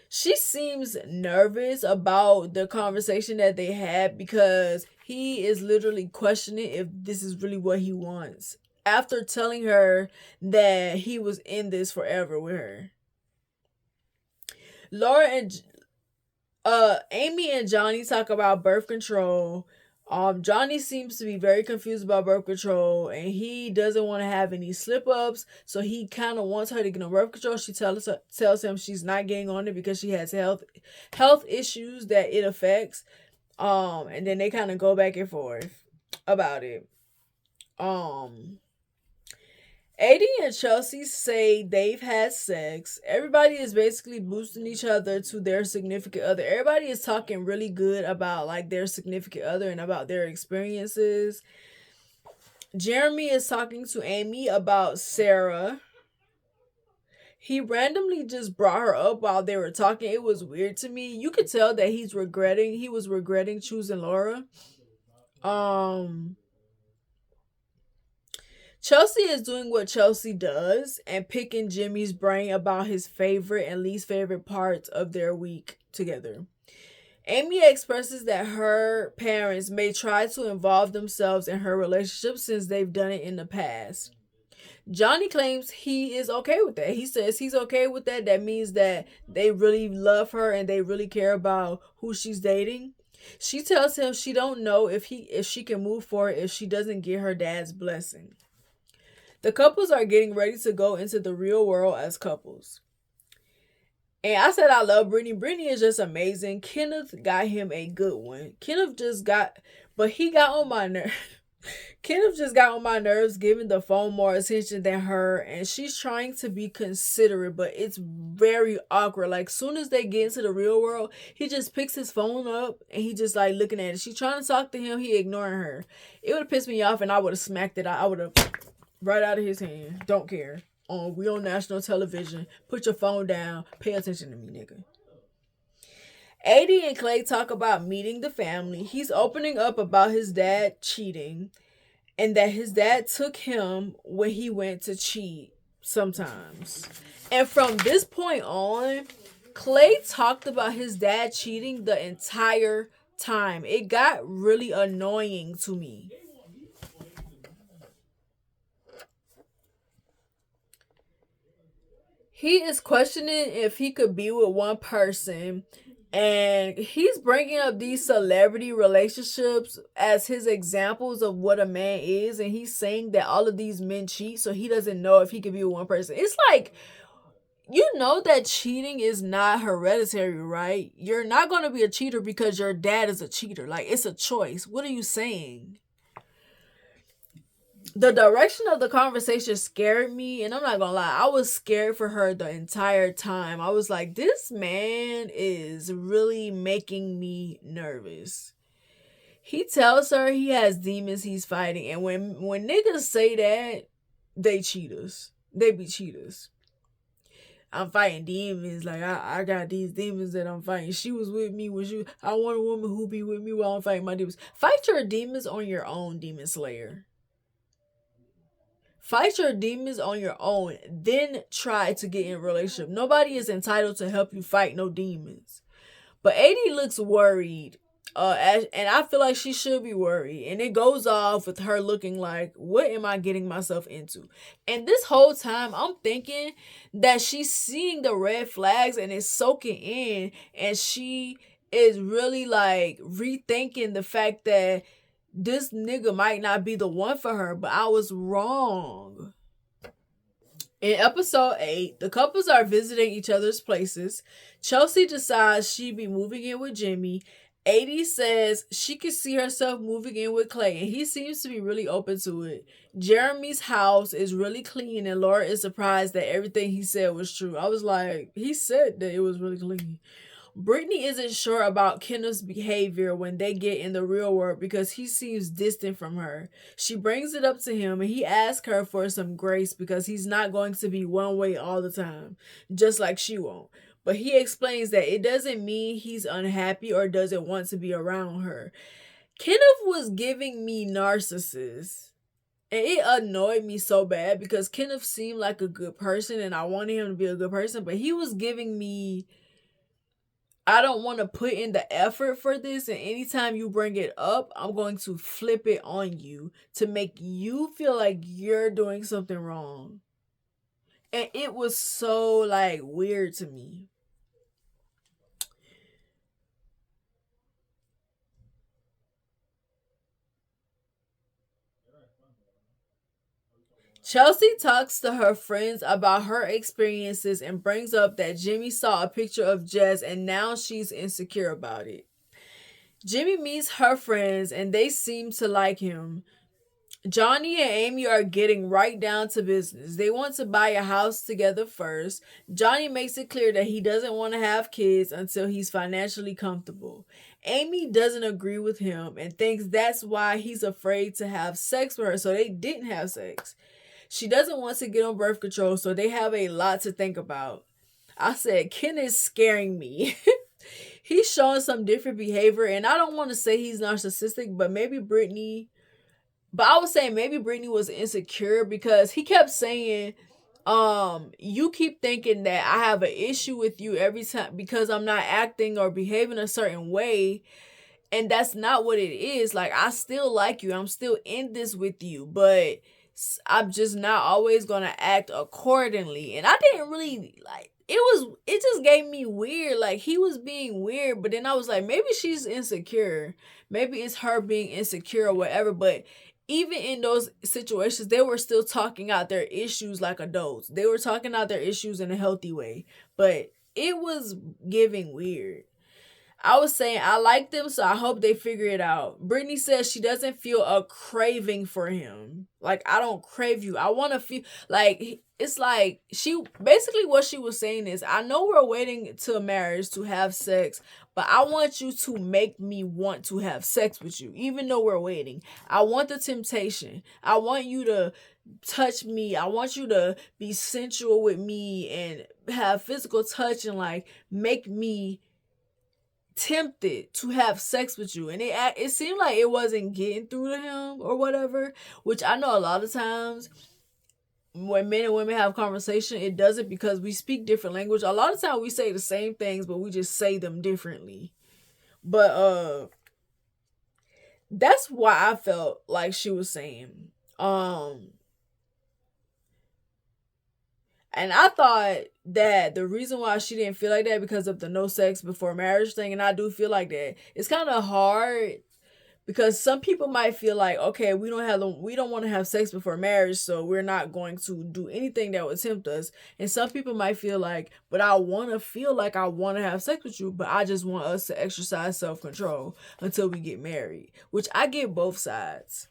She seems nervous about the conversation that they had because he is literally questioning if this is really what he wants after telling her that he was in this forever with her. Laura and Amy and Johnny talk about birth control. Johnny seems to be very confused about birth control, and he doesn't want to have any slip ups, so he kind of wants her to get on birth control. She tells him she's not getting on it because she has health issues that it affects. And then they kind of go back and forth about it. AD and Chelsea say they've had sex. Everybody is basically boosting each other to their significant other. Everybody is talking really good about like their significant other and about their experiences. Jeremy is talking to Amy about Sarah. He randomly just brought her up while they were talking. It was weird to me. You could tell that he was regretting choosing Laura. Chelsea is doing what Chelsea does and picking Jimmy's brain about his favorite and least favorite parts of their week together. Amy expresses that her parents may try to involve themselves in her relationship since they've done it in the past. Johnny claims he is okay with that. He says he's okay with that. That means that they really love her and they really care about who she's dating. She tells him she don't know if she can move forward if she doesn't get her dad's blessing. The couples are getting ready to go into the real world as couples. And I said I love Brittany. Brittany is just amazing. Kenneth got him a good one. He got on my nerves. Kenneth just got on my nerves, giving the phone more attention than her, and she's trying to be considerate, but it's very awkward. Like, soon as they get into the real world, he just picks his phone up and he just like looking at it. She's trying to talk to him, he ignoring her. It would have pissed me off, and I would have smacked it. I would have right out of his hand. Don't care. We on national television. Put your phone down. Pay attention to me, nigga. AD and Clay talk about meeting the family. He's opening up about his dad cheating and that his dad took him when he went to cheat sometimes. And from this point on, Clay talked about his dad cheating the entire time. It got really annoying to me. He is questioning if he could be with one person, and he's bringing up these celebrity relationships as his examples of what a man is, and he's saying that all of these men cheat, so he doesn't know if he could be with one person. It's like, you know that cheating is not hereditary, right? You're not going to be a cheater because your dad is a cheater. Like, it's a choice. What are you saying? The direction of the conversation scared me, and I'm not gonna lie, I was scared for her the entire time. I was like, this man is really making me nervous. He tells her he has demons he's fighting, and when niggas say that, they cheaters. They be cheaters. I'm fighting demons. Like, I got these demons that I'm fighting. She was with me when I want a woman who be with me while I'm fighting my demons. Fight your demons on your own, demon slayer. Fight your demons on your own, then try to get in a relationship. Nobody is entitled to help you fight no demons. But AD looks worried, and I feel like she should be worried. And it goes off with her looking like, what am I getting myself into? And this whole time, I'm thinking that she's seeing the red flags and it's soaking in, and she is really like rethinking the fact that this nigga might not be the one for her, but I was wrong. In episode 8, the couples are visiting each other's places. Chelsea decides she'd be moving in with Jimmy. 80 says she could see herself moving in with Clay, and he seems to be really open to it. Jeremy's house is really clean, and Laura is surprised that everything he said was true. I was like, he said that it was really clean. Brittany isn't sure about Kenneth's behavior when they get in the real world because he seems distant from her. She brings it up to him and he asks her for some grace because he's not going to be one way all the time, just like she won't. But he explains that it doesn't mean he's unhappy or doesn't want to be around her. Kenneth was giving me narcissist. And it annoyed me so bad because Kenneth seemed like a good person and I wanted him to be a good person, but he was giving me, I don't want to put in the effort for this, and anytime you bring it up, I'm going to flip it on you to make you feel like you're doing something wrong. And it was so like weird to me. Chelsea talks to her friends about her experiences and brings up that Jimmy saw a picture of Jess and now she's insecure about it. Jimmy meets her friends and they seem to like him. Johnny and Amy are getting right down to business. They want to buy a house together first. Johnny makes it clear that he doesn't want to have kids until he's financially comfortable. Amy doesn't agree with him and thinks that's why he's afraid to have sex with her, so they didn't have sex. She doesn't want to get on birth control, so they have a lot to think about. I said, Ken is scaring me. He's showing some different behavior, and I don't want to say he's narcissistic, but maybe Brittany. But I was saying maybe Brittany was insecure because he kept saying, you keep thinking that I have an issue with you every time because I'm not acting or behaving a certain way. And that's not what it is. Like, I still like you. I'm still in this with you, but I'm just not always gonna act accordingly. And I didn't really like it just gave me weird. Like, he was being weird, but then I was like, maybe she's insecure. Maybe it's her being insecure or whatever. But even in those situations, they were still talking out their issues like adults. They were talking out their issues in a healthy way. But it was giving weird. I was saying I like them, so I hope they figure it out. Brittany says she doesn't feel a craving for him. Like, I don't crave you. I want to feel like it's like she basically what she was saying is, I know we're waiting to marriage to have sex, but I want you to make me want to have sex with you, even though we're waiting. I want the temptation. I want you to touch me. I want you to be sensual with me and have physical touch and like make me tempted to have sex with you. And it seemed like it wasn't getting through to him or whatever, which I know a lot of times when men and women have conversation, it does it because we speak different language. A lot of times we say the same things, but we just say them differently. But that's why I felt like she was saying. And I thought that the reason why she didn't feel like that because of the no sex before marriage thing, and I do feel like that. It's kind of hard because some people might feel like, okay, we don't want to have sex before marriage, so we're not going to do anything that would tempt us. And some people might feel like, but I want to feel like I want to have sex with you, but I just want us to exercise self-control until we get married, which I get both sides.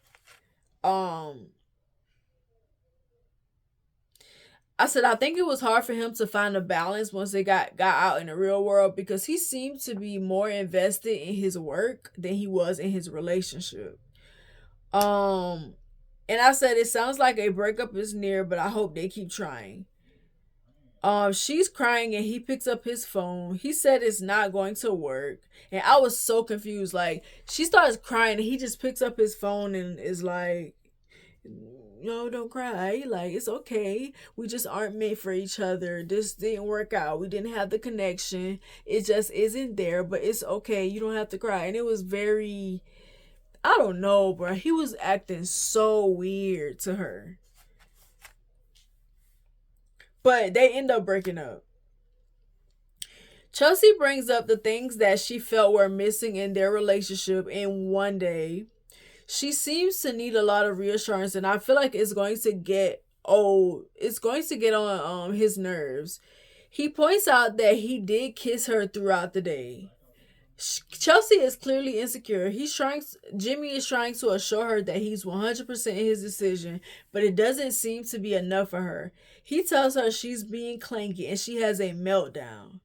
I said I think it was hard for him to find a balance once they got out in the real world because he seemed to be more invested in his work than he was in his relationship. Um and I said it sounds like a breakup is near, but I hope they keep trying. She's crying and he picks up his phone. He said it's not going to work. And I was so confused. Like, she starts crying and he just picks up his phone and is like, no, don't cry. Like, it's okay. We just aren't meant for each other. This didn't work out. We didn't have the connection. It just isn't there, but it's okay. You don't have to cry. And it was very, I don't know, bro. He was acting so weird to her. But they end up breaking up. Chelsea brings up the things that she felt were missing in their relationship in one day. She seems to need a lot of reassurance, and I feel like it's going to get old. It's going to get on his nerves. He points out that he did kiss her throughout the day. Chelsea is clearly insecure. Jimmy is trying to assure her that he's 100% in his decision, but it doesn't seem to be enough for her. He tells her she's being clingy and she has a meltdown.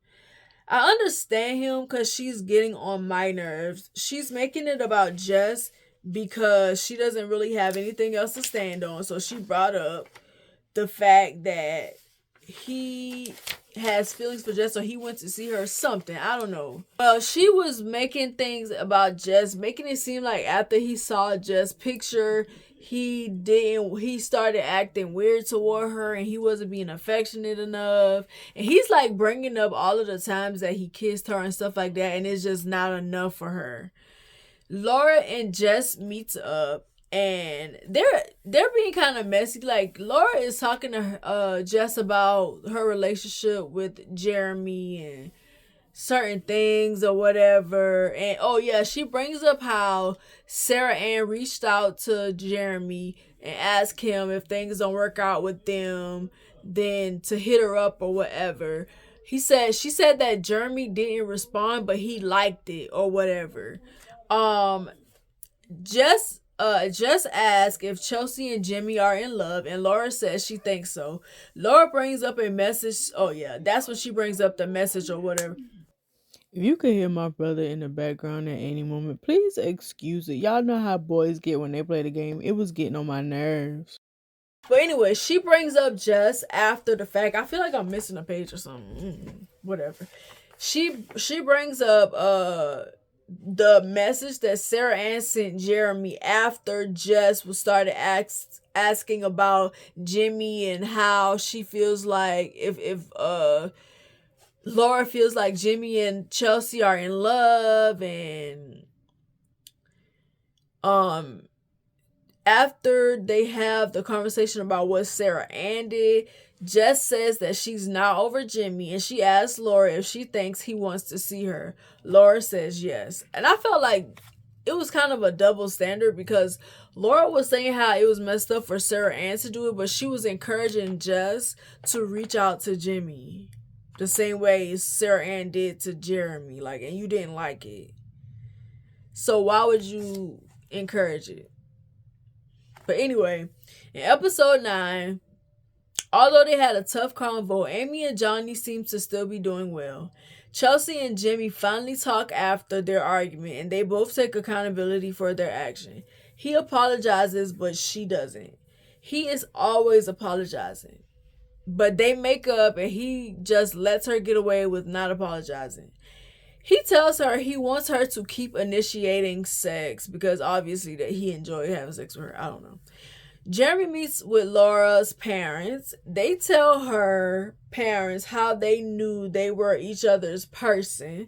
I understand him because she's getting on my nerves. She's making it about Jess because she doesn't really have anything else to stand on. So she brought up the fact that he has feelings for Jess, so he went to see her something. I don't know. Well, she was making things about Jess, making it seem like after he saw Jess' picture, he started acting weird toward her and he wasn't being affectionate enough. And he's like bringing up all of the times that he kissed her and stuff like that, and it's just not enough for her. Laura and Jess meets up and they're being kind of messy. Like Laura is talking to Jess about her relationship with Jeremy and certain things or whatever. And oh yeah, she brings up how Sarah Ann reached out to Jeremy and asked him if things don't work out with them, then to hit her up or whatever. She said that Jeremy didn't respond, but he liked it or whatever. Um, just ask if Chelsea and Jimmy are in love, and Laura says she thinks so. Laura brings up a message. Oh yeah, that's when she brings up the message or whatever. If you could hear my brother in the background at any moment, please excuse it. Y'all know how boys get when they play the game. It was getting on my nerves. But anyway, she brings up Jess after the fact. I feel like I'm missing a page or something. Whatever. She brings up the message that Sarah Ann sent Jeremy after Jess was started asking about Jimmy and how she feels like if Laura feels like Jimmy and Chelsea are in love, and after they have the conversation about what Sarah Ann did, Jess says that she's not over Jimmy and she asks Laura if she thinks he wants to see her. Laura says yes. And I felt like it was kind of a double standard because Laura was saying how it was messed up for Sarah Ann to do it, but she was encouraging Jess to reach out to Jimmy the same way Sarah Ann did to Jeremy. Like, and you didn't like it. So why would you encourage it? But anyway, in episode 9, although they had a tough convo, Amy and Johnny seem to still be doing well. Chelsea and Jimmy finally talk after their argument, and they both take accountability for their action. He apologizes, but she doesn't. He is always apologizing. But they make up, and he just lets her get away with not apologizing. He tells her he wants her to keep initiating sex because obviously that he enjoyed having sex with her. I don't know. Jeremy meets with Laura's parents. They tell her parents how they knew they were each other's person.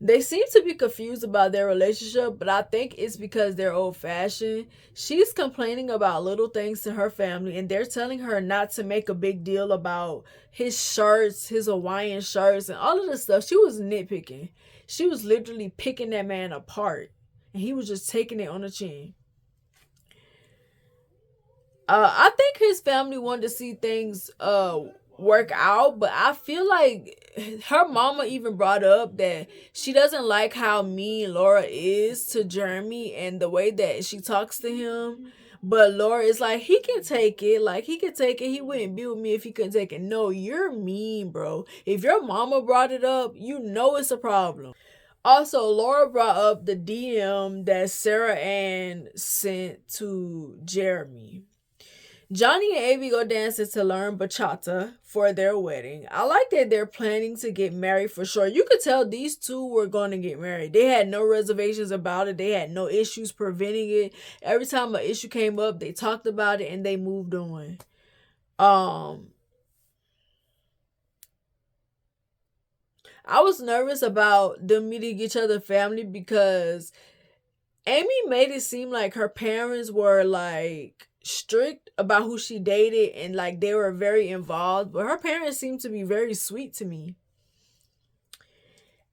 They seem to be confused about their relationship, but I think it's because they're old-fashioned. She's complaining about little things to her family, and they're telling her not to make a big deal about his shirts, his Hawaiian shirts, and all of this stuff. She was nitpicking. She was literally picking that man apart, and he was just taking it on the chin. I think his family wanted to see things work out, but I feel like her mama even brought up that she doesn't like how mean Laura is to Jeremy and the way that she talks to him. But Laura is like, he can take it. Like, he can take it. He wouldn't be with me if he couldn't take it. No, you're mean, bro. If your mama brought it up, you know it's a problem. Also, Laura brought up the DM that Sarah Ann sent to Jeremy. Johnny and Avi go dancing to learn bachata for their wedding. I like that they're planning to get married for sure. You could tell these two were going to get married. They had no reservations about it. They had no issues preventing it. Every time an issue came up, they talked about it and they moved on. I was nervous about them meeting each other's family because Amy made it seem like her parents were like strict about who she dated and like they were very involved, but her parents seem to be very sweet to me.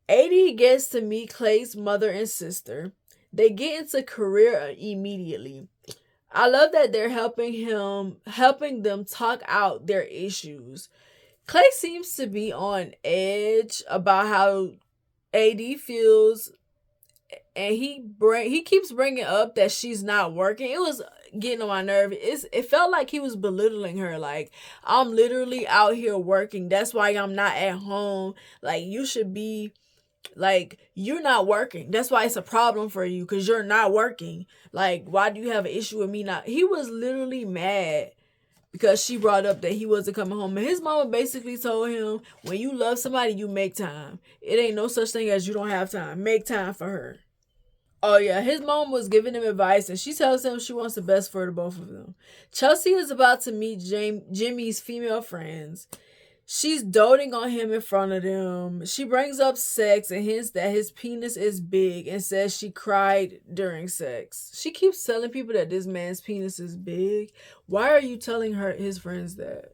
80 gets to meet Clay's mother and sister. They get into career immediately. I love that they're helping them talk out their issues. Clay seems to be on edge about how AD feels, and he keeps bringing up that she's not working. It was getting on my nerve. It felt like he was belittling her. Like, I'm literally out here working. That's why I'm not at home. Like, you should be like, you're not working. That's why it's a problem for you, because you're not working. Like, why do you have an issue with me not? He was literally mad because she brought up that he wasn't coming home. And his mama basically told him, when you love somebody, you make time. It ain't no such thing as you don't have time. Make time for her. Oh yeah, his mom was giving him advice, and she tells him she wants the best for the both of them. Chelsea is about to meet Jimmy's female friends. She's doting on him in front of them. She brings up sex and hints that his penis is big and says she cried during sex. She keeps telling people that this man's penis is big. Why are you telling his friends that?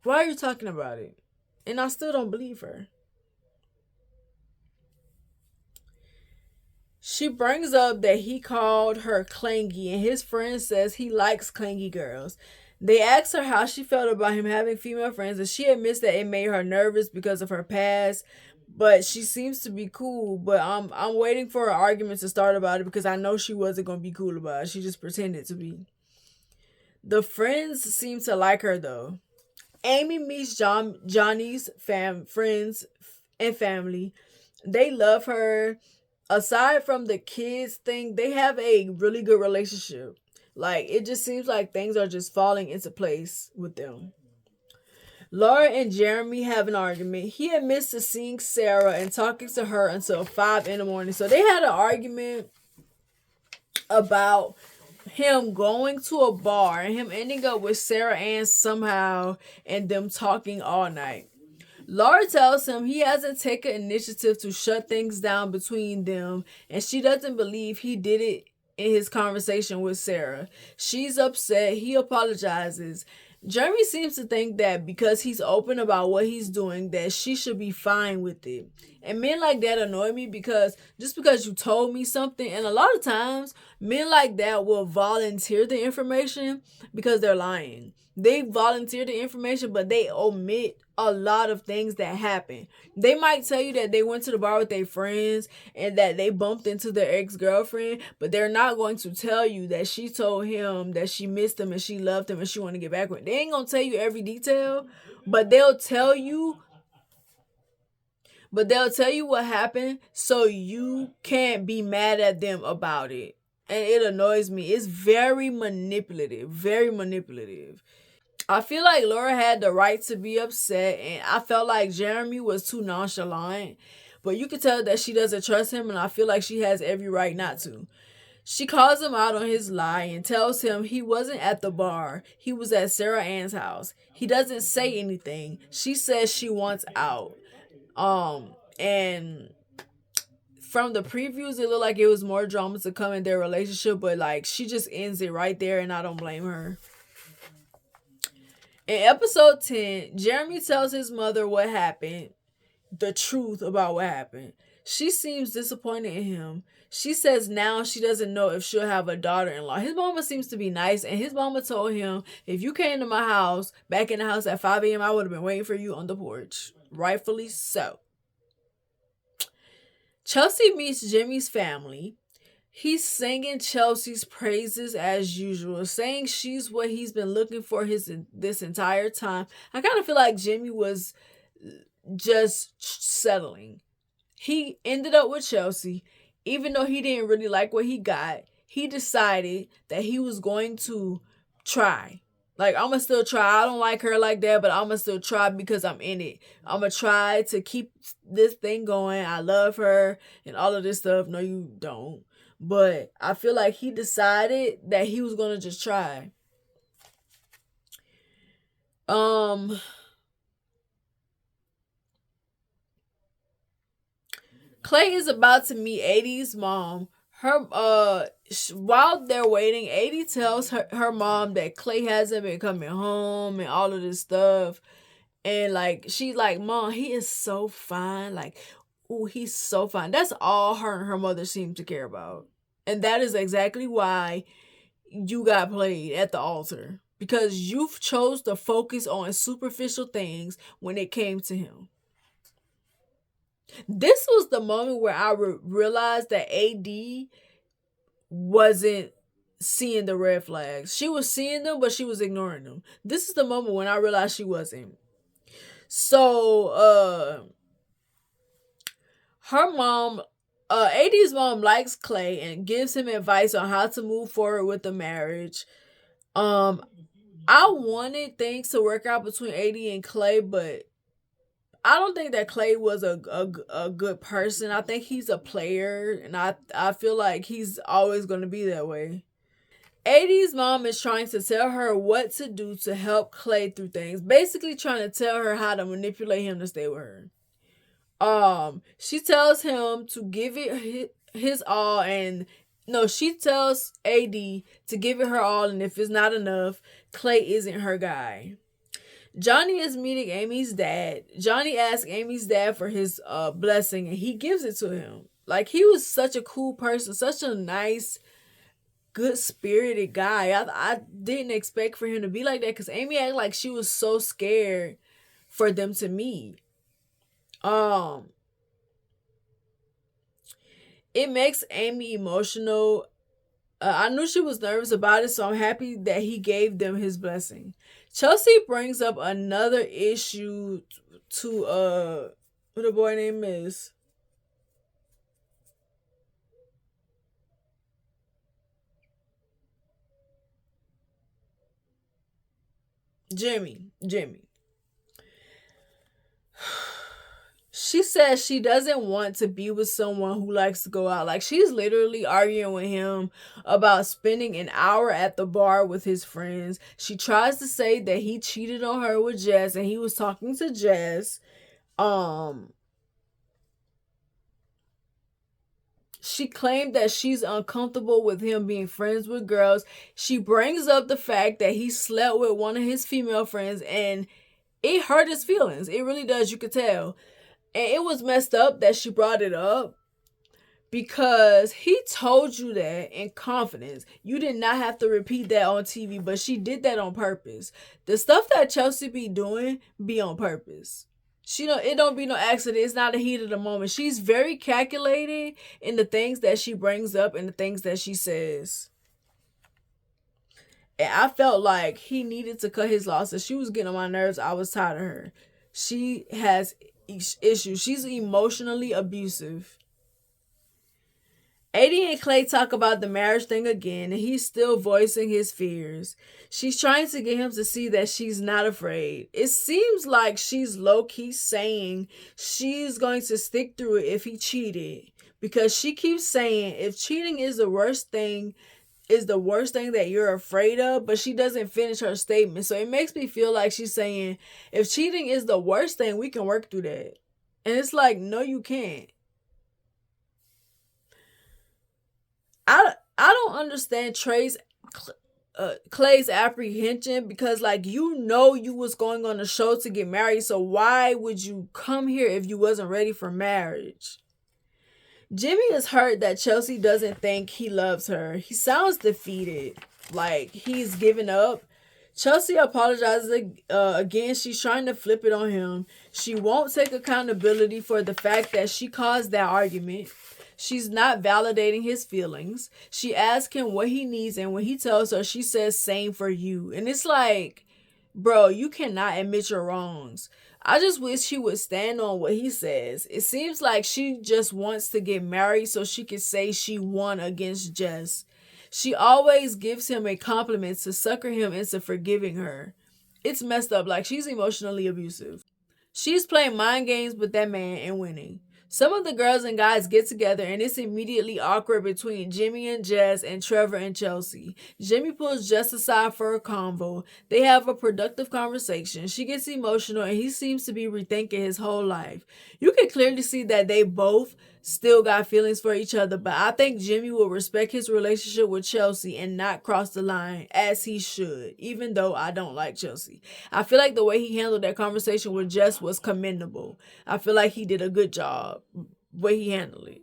Why are you talking about it? And I still don't believe her. She brings up that he called her clingy, and his friend says he likes clingy girls. They ask her how she felt about him having female friends, and she admits that it made her nervous because of her past. But she seems to be cool. But I'm waiting for an argument to start about it, because I know she wasn't gonna be cool about it. She just pretended to be. The friends seem to like her though. Amy meets Johnny's friends and family. They love her. Aside from the kids thing, they have a really good relationship. Like, it just seems like things are just falling into place with them. Laura and Jeremy have an argument. He admits to seeing Sarah and talking to her until 5 in the morning. So they had an argument about him going to a bar and him ending up with Sarah Ann somehow, and them talking all night. Laura tells him he hasn't taken initiative to shut things down between them, and she doesn't believe he did it in his conversation with Sarah. She's upset. He apologizes. Jeremy seems to think that because he's open about what he's doing, that she should be fine with it. And men like that annoy me, because just because you told me something, and a lot of times men like that will volunteer the information because they're lying. They volunteer the information, but they omit a lot of things that happen. They might tell you that they went to the bar with their friends and that they bumped into their ex-girlfriend, but they're not going to tell you that she told him that she missed him and she loved him and she wanted to get back with him. They ain't gonna tell you every detail, but they'll tell you what happened, so you can't be mad at them about it. And it annoys me. It's very manipulative. Very manipulative. I feel like Laura had the right to be upset, and I felt like Jeremy was too nonchalant. But you can tell that she doesn't trust him, and I feel like she has every right not to. She calls him out on his lie and tells him he wasn't at the bar. He was at Sarah Ann's house. He doesn't say anything. She says she wants out. And from the previews, it looked like it was more drama to come in their relationship, but like, she just ends it right there, and I don't blame her. In episode 10, Jeremy tells his mother what happened, the truth about what happened. She seems disappointed in him. She says now she doesn't know if she'll have a daughter-in-law. His mama seems to be nice, and his mama told him, if you came to my house, back in the house at 5 a.m., I would have been waiting for you on the porch. Rightfully so. Chelsea meets Jimmy's family. He's singing Chelsea's praises as usual, saying she's what he's been looking for this entire time. I kind of feel like Jimmy was just settling. He ended up with Chelsea. Even though he didn't really like what he got, he decided that he was going to try. Like, I'm going to still try. I don't like her like that, but I'm going to still try because I'm in it. I'm going to try to keep this thing going. I love her and all of this stuff. No, you don't. But I feel like he decided that he was going to just try. Clay is about to meet AD's mom. While they're waiting, AD tells her mom that Clay hasn't been coming home and all of this stuff. And like, she's like, Mom, he is so fine. Like, Ooh, he's so fine. That's all her and her mother seem to care about. And that is exactly why you got played at the altar. Because you chose to focus on superficial things when it came to him. This was the moment where I realized that AD wasn't seeing the red flags. She was seeing them, but she was ignoring them. This is the moment when I realized she wasn't. So, her mom, AD's mom likes Clay and gives him advice on how to move forward with the marriage. Um, I wanted things to work out between AD and Clay, but I don't think that Clay was a good person. I think he's a player, and I feel like he's always going to be that way. AD's mom is trying to tell her what to do to help Clay through things. Basically trying to tell her how to manipulate him to stay with her. She tells him to give it his all, and no, she tells AD to give it her all, and if it's not enough, Clay isn't her guy. Johnny is meeting Amy's dad. Johnny asks Amy's dad for his blessing, and he gives it to him. Like, he was such a cool person, such a nice, good spirited guy. I didn't expect for him to be like that, because Amy acted like she was so scared for them to meet. It makes Amy emotional. I knew she was nervous about it, so I'm happy that he gave them his blessing. Chelsea brings up another issue to what the boy name is. Jimmy. She says she doesn't want to be with someone who likes to go out. Like, she's literally arguing with him about spending an hour at the bar with his friends. She tries to say that he cheated on her with Jess and he was talking to Jess. She claimed that she's uncomfortable with him being friends with girls. She brings up the fact that he slept with one of his female friends, and it hurt his feelings. It really does, you could tell. And it was messed up that she brought it up, because he told you that in confidence. You did not have to repeat that on TV, but she did that on purpose. The stuff that Chelsea be doing be on purpose. It don't be no accident. It's not a heat of the moment. She's very calculated in the things that she brings up and the things that she says. And I felt like he needed to cut his losses. She was getting on my nerves. I was tired of her. She has issues. She's emotionally abusive. AD and Clay talk about the marriage thing again, and he's still voicing his fears. She's trying to get him to see that she's not afraid. It seems like she's low-key saying she's going to stick through it if he cheated, because she keeps saying if cheating is the worst thing that you're afraid of, but she doesn't finish her statement. So it makes me feel like she's saying, if cheating is the worst thing, we can work through that. And it's like, no, you can't. I don't understand Clay's apprehension, because, like, you was going on a show to get married, so why would you come here if you wasn't ready for marriage? Jimmy is hurt that Chelsea doesn't think he loves her. He sounds defeated, like he's given up. Chelsea apologizes again. She's trying to flip it on him. She won't take accountability for the fact that she caused that argument. She's not validating his feelings. She asks him what he needs, and when he tells her, she says, same for you. And it's like, bro, you cannot admit your wrongs. I just wish she would stand on what he says. It seems like she just wants to get married so she can say she won against Jess. She always gives him a compliment to sucker him into forgiving her. It's messed up. Like, she's emotionally abusive. She's playing mind games with that man and winning. Some of the girls and guys get together, and it's immediately awkward between Jimmy and Jess and Trevor and Chelsea. Jimmy pulls Jess aside for a convo. They have a productive conversation. She gets emotional, and he seems to be rethinking his whole life. You can clearly see that they both still got feelings for each other, but I think Jimmy will respect his relationship with Chelsea and not cross the line as he should, even though I don't like Chelsea. I feel like the way he handled that conversation with Jess was commendable. I feel like he did a good job way he handled it.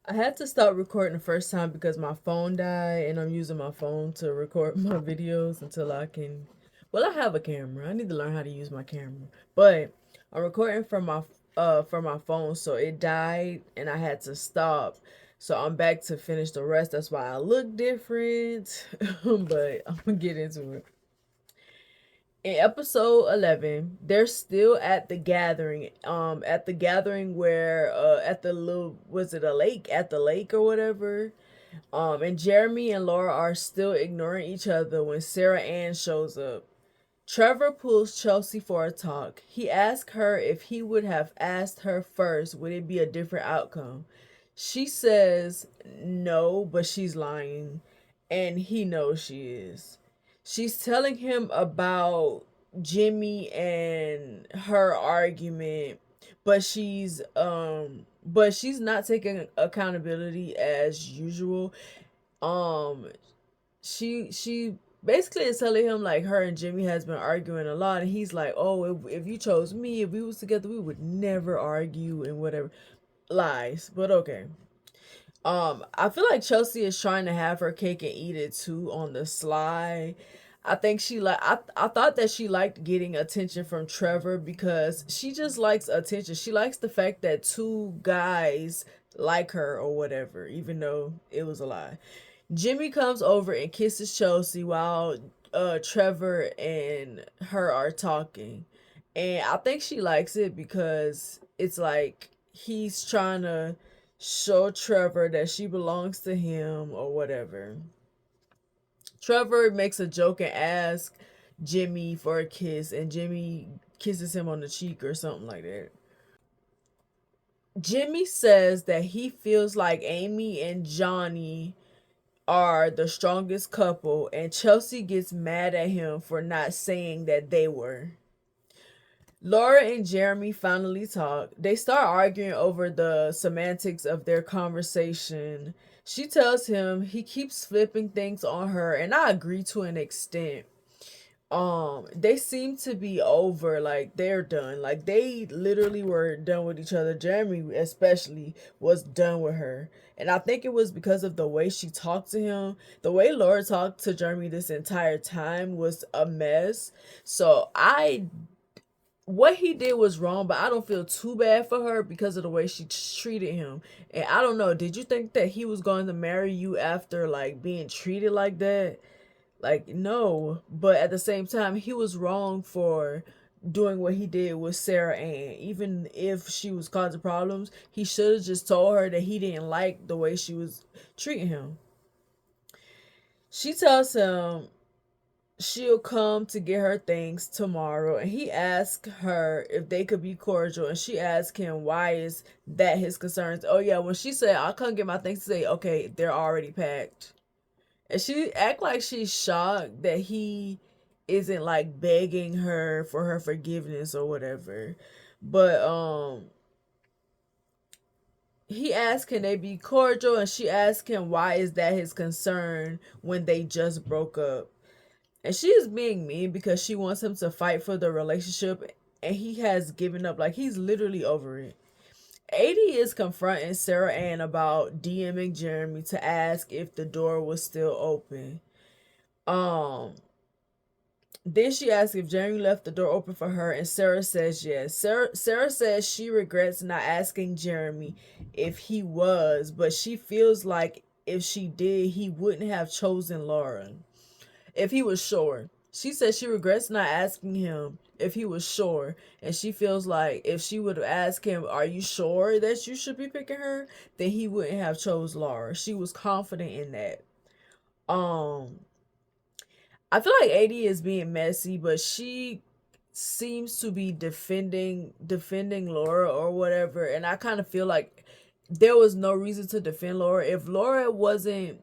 I had to stop recording the first time because my phone died and I'm using my phone to record my videos until I can. Well, I have a camera. I need to learn how to use my camera. But I'm recording from my phone, so it died and I had to stop. So I'm back to finish the rest. That's why I look different. But I'm gonna get into it. In episode 11, they're still at the gathering. At the gathering where at the little, was it a lake, at the lake or whatever. And Jeremy and Laura are still ignoring each other when Sarah Ann shows up. Trevor pulls Chelsea for a talk. He asks her if he would have asked her first, would it be a different outcome? She says no, but she's lying, and he knows she is. She's telling him about Jimmy and her argument, but she's not taking accountability as usual. Um she basically is telling him like her and Jimmy has been arguing a lot, and he's like, oh, if you chose me, if we was together, we would never argue and whatever. Lies, but okay. I feel like Chelsea is trying to have her cake and eat it too on the sly. I think I thought that she liked getting attention from Trevor because she just likes attention. She likes the fact that two guys like her or whatever, even though it was a lie. Jimmy comes over and kisses Chelsea while Trevor and her are talking. And I think she likes it because it's like he's trying to show Trevor that she belongs to him or whatever. Trevor makes a joke and asks Jimmy for a kiss, and Jimmy kisses him on the cheek or something like that. Jimmy says that he feels like Amy and Johnny are the strongest couple, and Chelsea gets mad at him for not saying that they were. Laura and Jeremy finally talk. They start arguing over the semantics of their conversation. She tells him he keeps flipping things on her, and I agree to an extent. They seem to be over, like they're done. Like they literally were done with each other. Jeremy especially was done with her. And I think it was because of the way she talked to him. The way Laura talked to Jeremy this entire time was a mess. So I what he did was wrong, but I don't feel too bad for her because of the way she treated him. And I don't know, did you think that he was going to marry you after like being treated like that? Like, no. But at the same time, he was wrong for doing what he did with Sarah Ann. Even if she was causing problems, he should have just told her that he didn't like the way she was treating him. She tells him she'll come to get her things tomorrow, and he asks her if they could be cordial, and she asks him why is that his concerns. Oh yeah, when she said I'll come get my things today, okay, they're already packed. And she act like she's shocked that he isn't like begging her for her forgiveness or whatever. But he asked can they be cordial, and she asked him why is that his concern when they just broke up. And she is being mean because she wants him to fight for the relationship, and he has given up. Like he's literally over it. 80 is confronting Sarah Ann about DMing Jeremy to ask if the door was still open. Um, then she asks if Jeremy left the door open for her, and Sarah says yes. Sarah says she regrets not asking Jeremy if he was, but she feels like if she did, he wouldn't have chosen Laura if he was sure. She says she regrets not asking him if he was sure, and she feels like if she would have asked him, "Are you sure that you should be picking her?" then he wouldn't have chose Laura. She was confident in that. Um, I feel like AD is being messy, but she seems to be defending Laura or whatever, and I kind of feel like there was no reason to defend Laura if Laura wasn't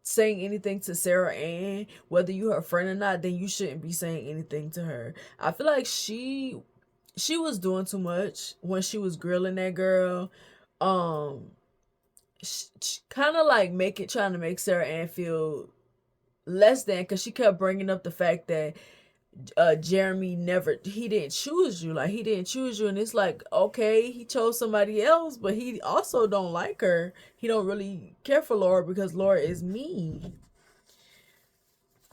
saying anything to Sarah Ann, whether you her friend or not, then you shouldn't be saying anything to her. I feel like she she was doing too much when she was grilling that girl. Um, kind of like trying to make Sarah Ann feel less than, because she kept bringing up the fact that Jeremy never he didn't choose you, like he didn't choose you, and it's like, okay, he chose somebody else, but he also don't like her. He don't really care for Laura because Laura is mean.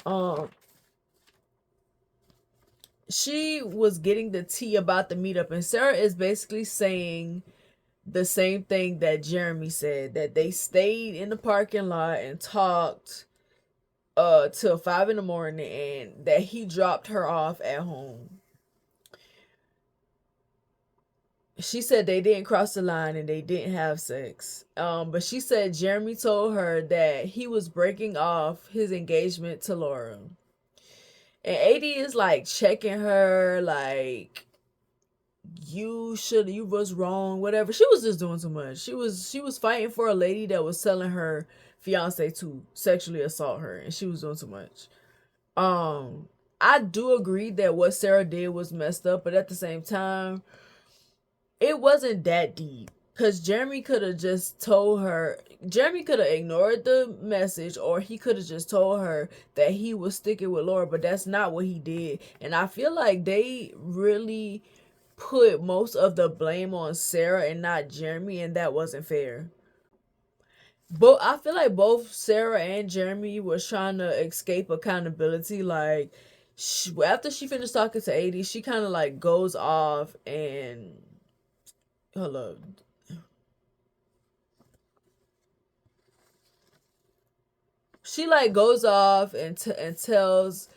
Um, she was getting the tea about the meetup, and Sarah is basically saying the same thing that Jeremy said, that they stayed in the parking lot and talked till 5 in the morning, and that he dropped her off at home. She said they didn't cross the line and they didn't have sex. But she said Jeremy told her that he was breaking off his engagement to Laura. And AD is like checking her, like, you was wrong, whatever. She was just doing too much. She was fighting for a lady that was telling her fiance to sexually assault her, and she was doing too much. Um, I do agree that what Sarah did was messed up, but at the same time, it wasn't that deep. Cause Jeremy could have just told her. Jeremy could have ignored the message, or he could have just told her that he was sticking with Laura. But that's not what he did, and I feel like they really put most of the blame on Sarah and not Jeremy, and that wasn't fair. But I feel like both Sarah and Jeremy was trying to escape accountability. Like, after she finished talking to AD, she kind of like goes off and hold up. She like goes off and tells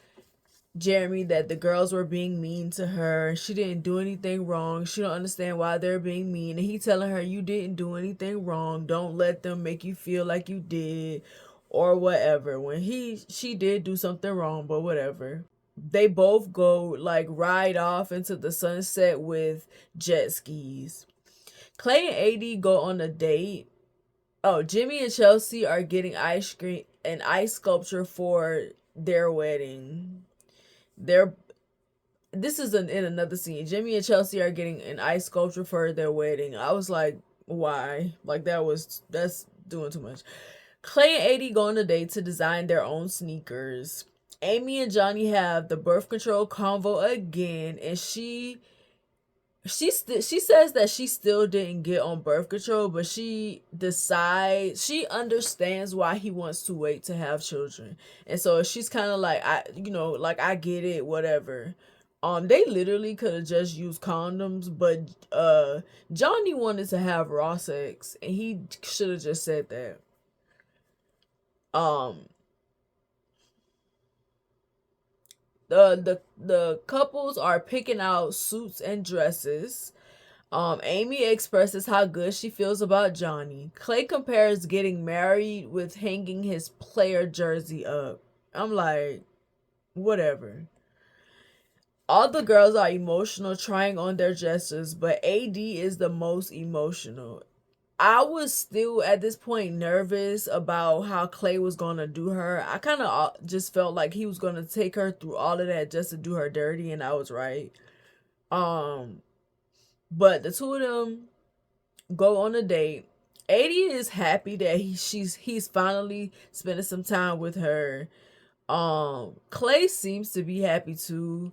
Jeremy that the girls were being mean to her. She didn't do anything wrong. She don't understand why they're being mean. And he telling her, you didn't do anything wrong. Don't let them make you feel like you did or whatever. When she did do something wrong, but whatever. They both go like ride off into the sunset with jet skis. Clay and AD go on a date. Oh, Jimmy and Chelsea are getting ice sculpture for their wedding. They're This is in another scene. Jimmy and Chelsea are getting an ice sculpture for their wedding. I was like, why? Like that's doing too much. Clay and AD go on a date to design their own sneakers. Amy and Johnny have the birth control convo again, and she says that she still didn't get on birth control, but she understands why he wants to wait to have children, and so she's kind of like, like, I get it, whatever. They literally could have just used condoms, but Johnny wanted to have raw sex, and he should have just said that. um the couples are picking out suits and dresses. Amy expresses how good she feels about Johnny. Clay compares getting married with hanging his player jersey up. I'm like, whatever. All the girls are emotional trying on their dresses, but AD is the most emotional. I was still at this point nervous about how Clay was gonna do her. I kind of just felt like he was gonna take her through all of that just to do her dirty, and I was right. Um, but the two of them go on a date. AD is happy that he's finally spending some time with her. Clay seems to be happy too.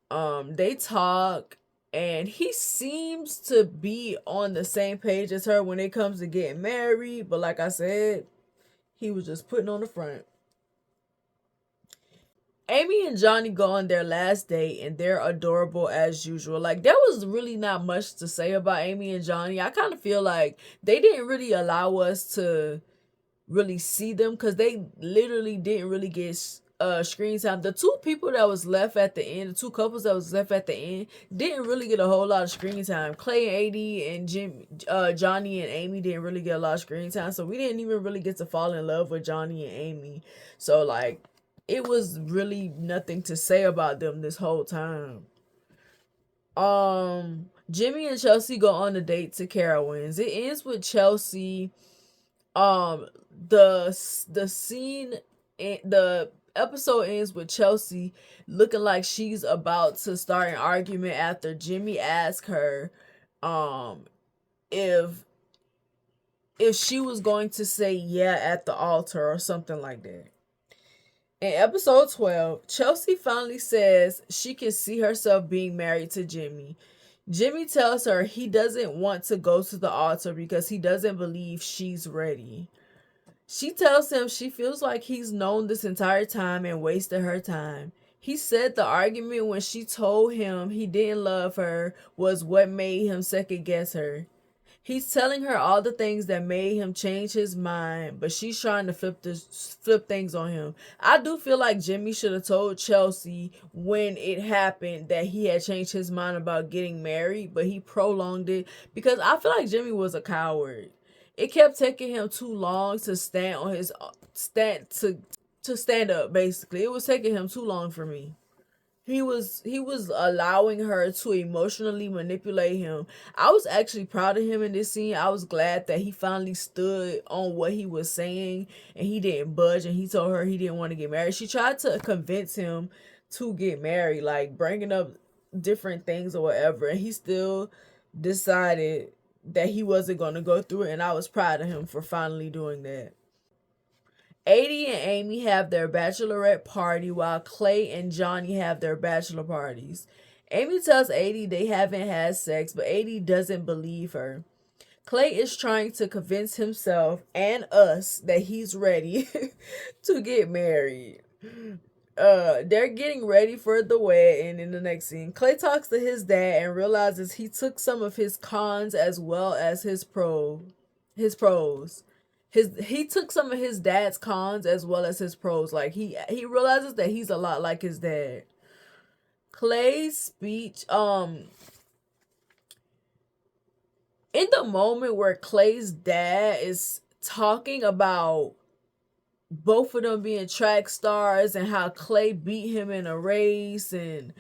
They talk, and he seems to be on the same page as her when it comes to getting married, but like I said, he was just putting on the front. Amy and Johnny go on their last date, and they're adorable as usual. Like, there was really not much to say about Amy and Johnny. I kind of feel like they didn't really allow us to really see them, because they literally didn't really get screen time. The two people that was left at the end, the two couples that was left at the end, didn't really get a whole lot of screen time. Clay and AD and Johnny and Amy didn't really get a lot of screen time, so we didn't even really get to fall in love with Johnny and Amy. So like, it was really nothing to say about them this whole time. Jimmy and Chelsea go on a date to Carowinds. It ends with Chelsea. um the scene, the Episode ends with Chelsea looking like she's about to start an argument after Jimmy asked her um if she was going to say yeah at the altar or something like that. In episode 12, Chelsea finally says she can see herself being married to Jimmy. Jimmy tells her he doesn't want to go to the altar because he doesn't believe she's ready. She tells him she feels like he's known this entire time and wasted her time. He said the argument when she told him he didn't love her was what made him second guess her. He's telling her all the things that made him change his mind, but she's trying to flip things on him. I do feel like Jimmy should have told Chelsea when it happened that he had changed his mind about getting married, but he prolonged it because I feel like Jimmy was a coward. It kept taking him too long to stand on his stand up. Basically, it was taking him too long for me. He was allowing her to emotionally manipulate him. I was actually proud of him in this scene. I was glad that he finally stood on what he was saying and he didn't budge, and he told her he didn't want to get married. She tried to convince him to get married, like bringing up different things or whatever, and he still decided that he wasn't going to go through it, and I was proud of him for finally doing that. Adie and Amy have their bachelorette party while Clay and Johnny have their bachelor parties. Amy tells Adie they haven't had sex, but Adie doesn't believe her. Clay is trying to convince himself and us that he's ready to get married. They're getting ready for the wedding in the next scene. Clay talks to his dad and realizes he took some of his cons as well as his pros. He took some of his dad's cons as well as his pros. Like he realizes that he's a lot like his dad. Clay's speech, in the moment where Clay's dad is talking about both of them being track stars and how Clay beat him in a race and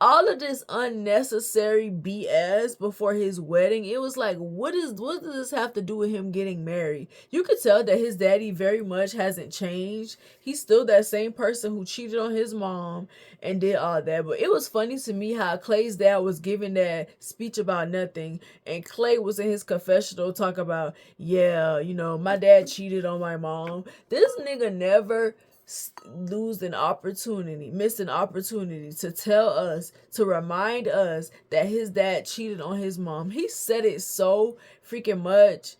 all of this unnecessary BS before his wedding, it was like, what does this have to do with him getting married? You could tell that his daddy very much hasn't changed. He's still that same person who cheated on his mom and did all that. But it was funny to me how Clay's dad was giving that speech about nothing, and Clay was in his confessional talk about, yeah, my dad cheated on my mom. This nigga never missed an opportunity to tell us, to remind us that his dad cheated on his mom. He said it so freaking much.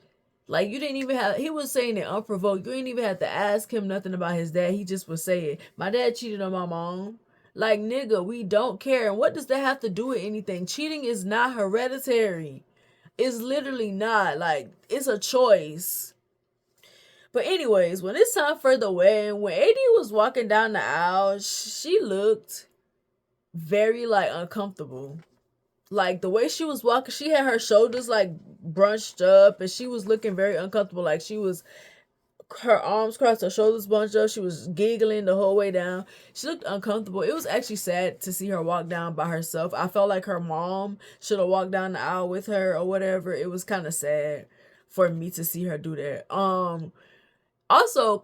Like, you didn't even have, he was saying it unprovoked. You didn't even have to ask him nothing about his dad. He just was saying, my dad cheated on my mom. Like, nigga, we don't care. And what does that have to do with anything? Cheating is not hereditary. It's literally not. Like, it's a choice. But anyways, when it's time for the wedding, when Adie was walking down the aisle, she looked very like uncomfortable. Like the way she was walking, she had her shoulders like bunched up and she was looking very uncomfortable. Like she was, her arms crossed, her shoulders bunched up. She was giggling the whole way down. She looked uncomfortable. It was actually sad to see her walk down by herself. I felt like her mom should have walked down the aisle with her or whatever. It was kind of sad for me to see her do that. Also,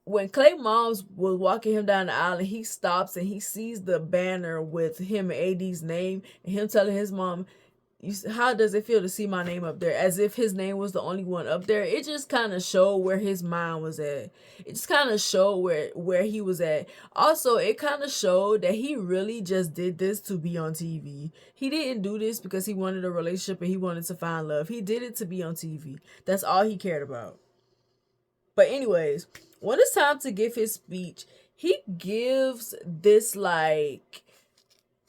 when Clay Moms was walking him down the aisle and he stops and he sees the banner with him and AD's name and him telling his mom, how does it feel to see my name up there? As if his name was the only one up there. It just kind of showed where his mind was at. It just kind of showed where he was at. Also, it kind of showed that he really just did this to be on TV. He didn't do this because he wanted a relationship and he wanted to find love. He did it to be on TV. That's all he cared about. But anyways, when it's time to give his speech, he gives this like,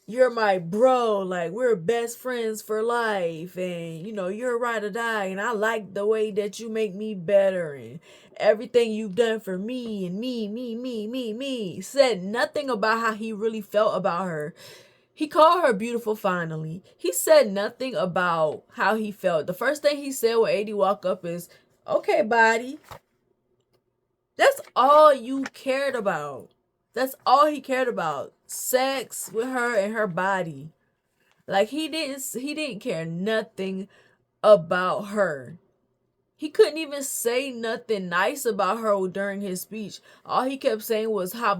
you're my bro, like we're best friends for life, and you're a ride or die, and I like the way that you make me better, and everything you've done for me, and me. Said nothing about how he really felt about her. He called her beautiful finally. He said nothing about how he felt. The first thing he said when AD walked up is, okay, body. That's all you cared about. That's all he cared about. Sex with her and her body. Like he didn't care nothing about her. he couldn't even say nothing nice about her during his speech. All he kept saying was how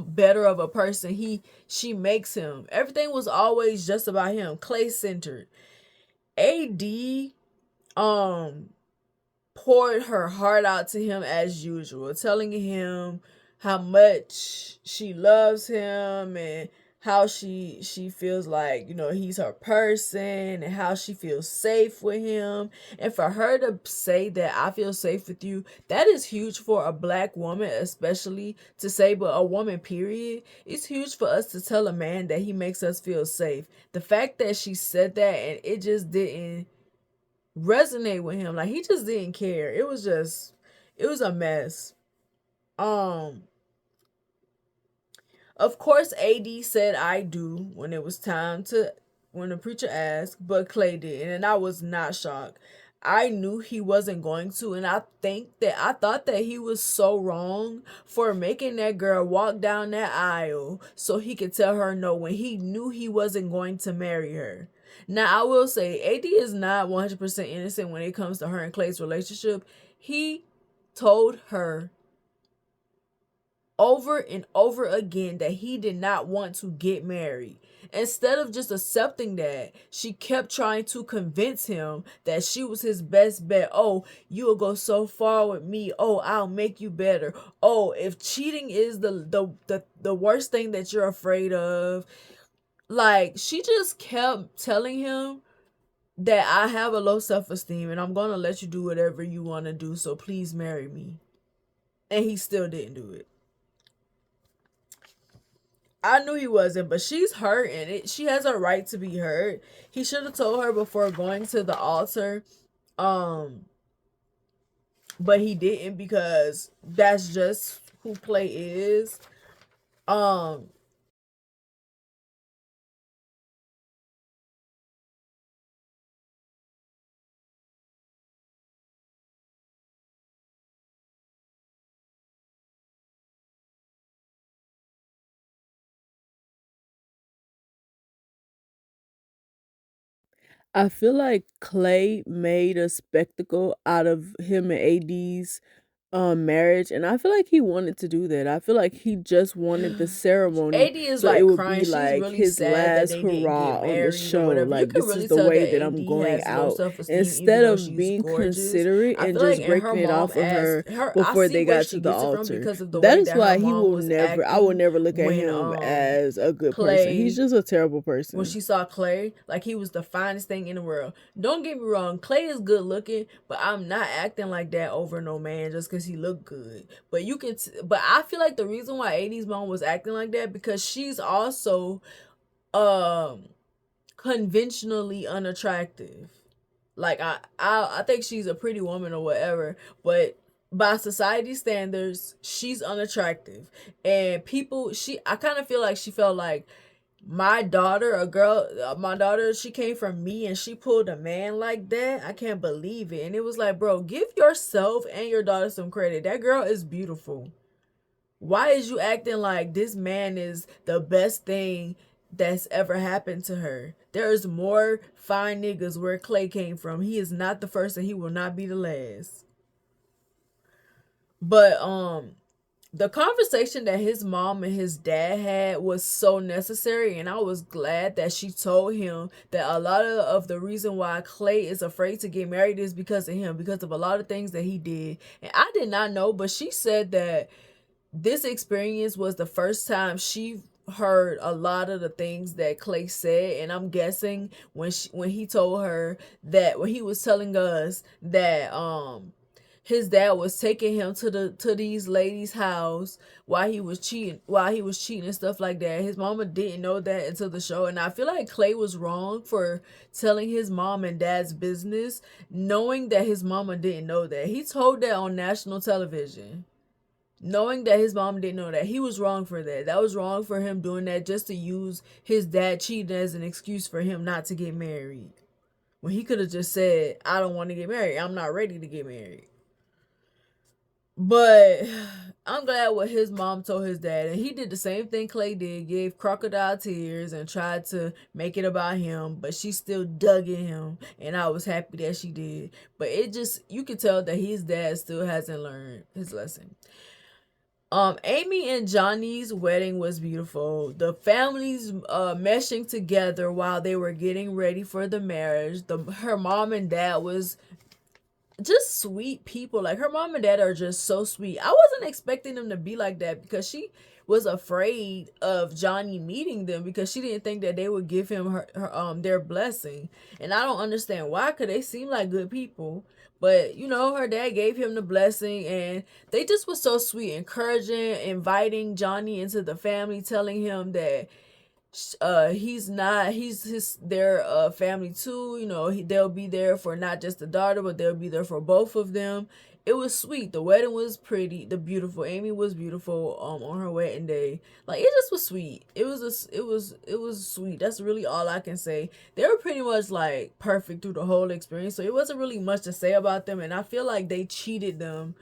better of a person she makes him. Everything was always just about him, Clay centered. AD um poured her heart out to him as usual, telling him how much she loves him and how she feels like, he's her person, and how she feels safe with him. And for her to say that I feel safe with you, that is huge for a black woman, especially to say, but a woman period. It's huge for us to tell a man that he makes us feel safe. The fact that she said that and it just didn't resonate with him, like he just didn't care. It was a mess. um of course AD said I do when it was time to, when the preacher asked, but Clay did, and I was not shocked. I knew he wasn't going to, and I thought that he was so wrong for making that girl walk down that aisle so he could tell her no when he knew he wasn't going to marry her. Now, I will say, AD is not 100% innocent when it comes to her and Clay's relationship. He told her over and over again that he did not want to get married. Instead of just accepting that, she kept trying to convince him that she was his best bet. Oh, you'll go so far with me. Oh, I'll make you better. Oh, if cheating is the worst thing that you're afraid of, like she just kept telling him that I have a low self-esteem and I'm going to let you do whatever you want to do, so please marry me. And he still didn't do it. I knew he wasn't, but she's hurt and she has a right to be hurt. He should have told her before going to the altar. Um, but he didn't, because that's just who Clay is. Um, I feel like Clay made a spectacle out of him and AD's marriage, and I feel like he wanted to do that. I feel like he just wanted the ceremony AD is so it like would crying. be She's like really his sad that last they didn't get hurrah on the married or show. whatever. You Like, can this is really the tell way that that I'm AD going has low out, self esteem even instead though of she's being gorgeous. considerate I and feel like, just and her breaking it mom off of asked her her, I before see they where got she to the gets it from altar. because of the That way is that her why mom was I will acting never look at when him as a good person. He's Clay just a terrible when person. she saw Clay, like he was the finest thing in the world. Don't get me wrong, Clay is good looking, but I'm not acting like that over no man just because he looked good. But but I feel like the reason why 80's mom was acting like that, because she's also um conventionally unattractive. Like I think she's a pretty woman or whatever, but by society standards, she's unattractive. And I kind of feel like she felt like my daughter, she came from me and she pulled a man like that. I can't believe it. And it was like, bro, give yourself and your daughter some credit. That girl is beautiful. Why is you acting like this man is the best thing that's ever happened to her? There's more fine niggas where Clay came from. He is not the first and he will not be the last. But the conversation that his mom and his dad had was so necessary, and I was glad that she told him that a lot of the reason why Clay is afraid to get married is because of him, because of a lot of things that he did. And I did not know, but she said that this experience was the first time she heard a lot of the things that Clay said. And I'm guessing when he told her that, when he was telling us that his dad was taking him to these ladies' house while he was cheating and stuff like that. His mama didn't know that until the show, and I feel like Clay was wrong for telling his mom and dad's business, knowing that his mama didn't know that. He told that on national television, knowing that his mom didn't know that. He was wrong for that. That was wrong for him doing that just to use his dad cheating as an excuse for him not to get married, when he could have just said, I don't want to get married, I'm not ready to get married. But I'm glad what his mom told his dad, and he did the same thing Clay did, gave crocodile tears and tried to make it about him, but she still dug in him, and I was happy that she did. But it just, you could tell that his dad still hasn't learned his lesson. Amy and Johnny's wedding was beautiful. The families meshing together while they were getting ready for the marriage. Her mom and dad was just sweet people. Like, her mom and dad are just so sweet. I wasn't expecting them to be like that because she was afraid of Johnny meeting them because she didn't think that they would give him her their blessing. And I don't understand why, cuz they seem like good people. But you know, her dad gave him the blessing, and they just were so sweet, encouraging, inviting Johnny into the family, telling him that he's not he's his their family too. You know, they'll be there for not just the daughter, but they'll be there for both of them. It was sweet. The wedding was pretty. The beautiful Amy was beautiful on her wedding day. Like, it just was sweet. It was sweet. That's really all I can say. They were pretty much like perfect through the whole experience, so it wasn't really much to say about them, and I feel like they cheated them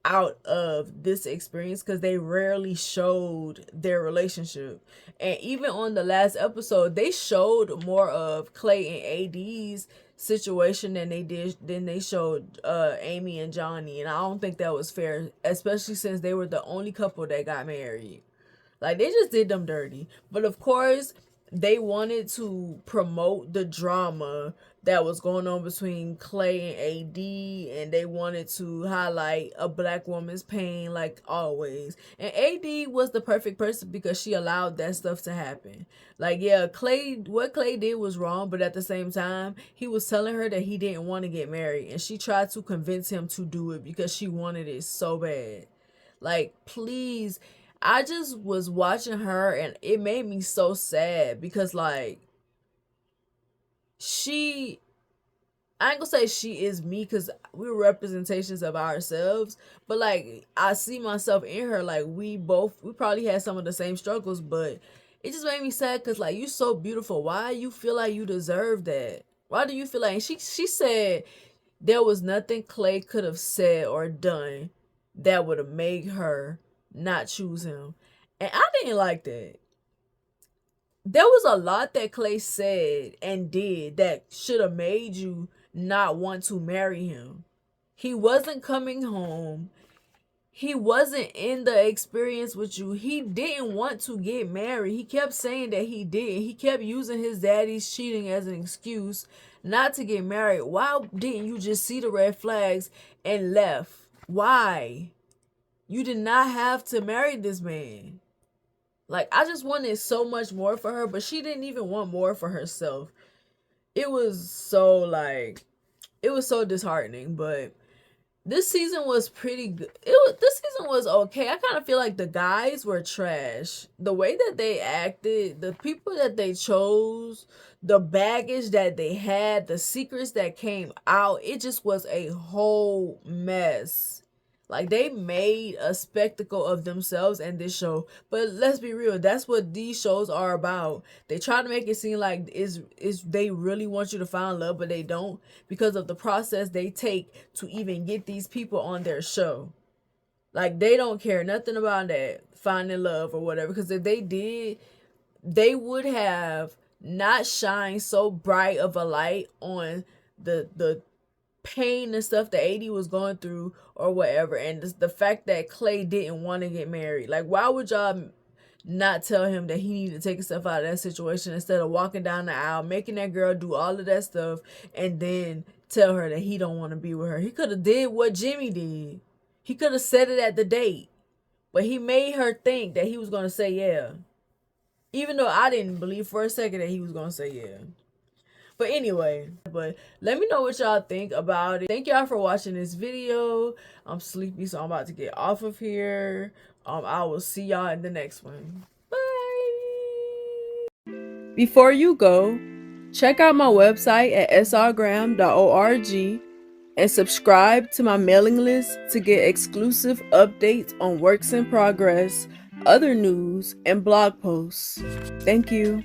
out of this experience because they rarely showed their relationship. And even on the last episode, they showed more of Clay and AD's situation than they showed Amy and Johnny. And I don't think that was fair, especially since they were the only couple that got married. Like, they just did them dirty. But of course, they wanted to promote the drama that was going on between Clay and AD, and they wanted to highlight a black woman's pain like always. And AD was the perfect person because she allowed that stuff to happen. Like, yeah, what Clay did was wrong, but at the same time, he was telling her that he didn't want to get married, and she tried to convince him to do it because she wanted it so bad. Like, please. I just was watching her, and it made me so sad because, like, she, I ain't gonna say she is me because we're representations of ourselves, but like, I see myself in her. Like, we probably had some of the same struggles, but it just made me sad because, like, you so beautiful. Why you feel like you deserve that? Why do you feel like, and she said there was nothing Clay could have said or done that would have made her not choose him. And I didn't like that. There was a lot that Clay said and did that should have made you not want to marry him. He wasn't coming home. He wasn't in the experience with you. He didn't want to get married. He kept saying that he did. He kept using his daddy's cheating as an excuse not to get married. Why didn't you just see the red flags and left? Why? You did not have to marry this man. Like, I just wanted so much more for her, but she didn't even want more for herself. It was so, like, it was so disheartening. But this season was pretty good. This season was okay. I kind of feel like the guys were trash. The way that they acted, the people that they chose, the baggage that they had, the secrets that came out, it just was a whole mess. Like, they made a spectacle of themselves in this show. But let's be real, that's what these shows are about. They try to make it seem like is they really want you to find love, but they don't, because of the process they take to even get these people on their show. Like, they don't care nothing about that, finding love or whatever. Because if they did, they would have not shined so bright of a light on the pain and stuff that AD was going through or whatever, and the fact that Clay didn't want to get married. Like, why would y'all not tell him that he needed to take himself out of that situation instead of walking down the aisle, making that girl do all of that stuff, and then tell her that he don't want to be with her? He could have did what Jimmy did. He could have said it at the date, but he made her think that he was going to say yeah, even though I didn't believe for a second that he was going to say yeah. But anyway, let me know what y'all think about it. Thank y'all for watching this video. I'm sleepy, so I'm about to get off of here. I will see y'all in the next one. Bye. Before you go, check out my website at srgrahamwrites.org and subscribe to my mailing list to get exclusive updates on works in progress, other news, and blog posts. Thank you.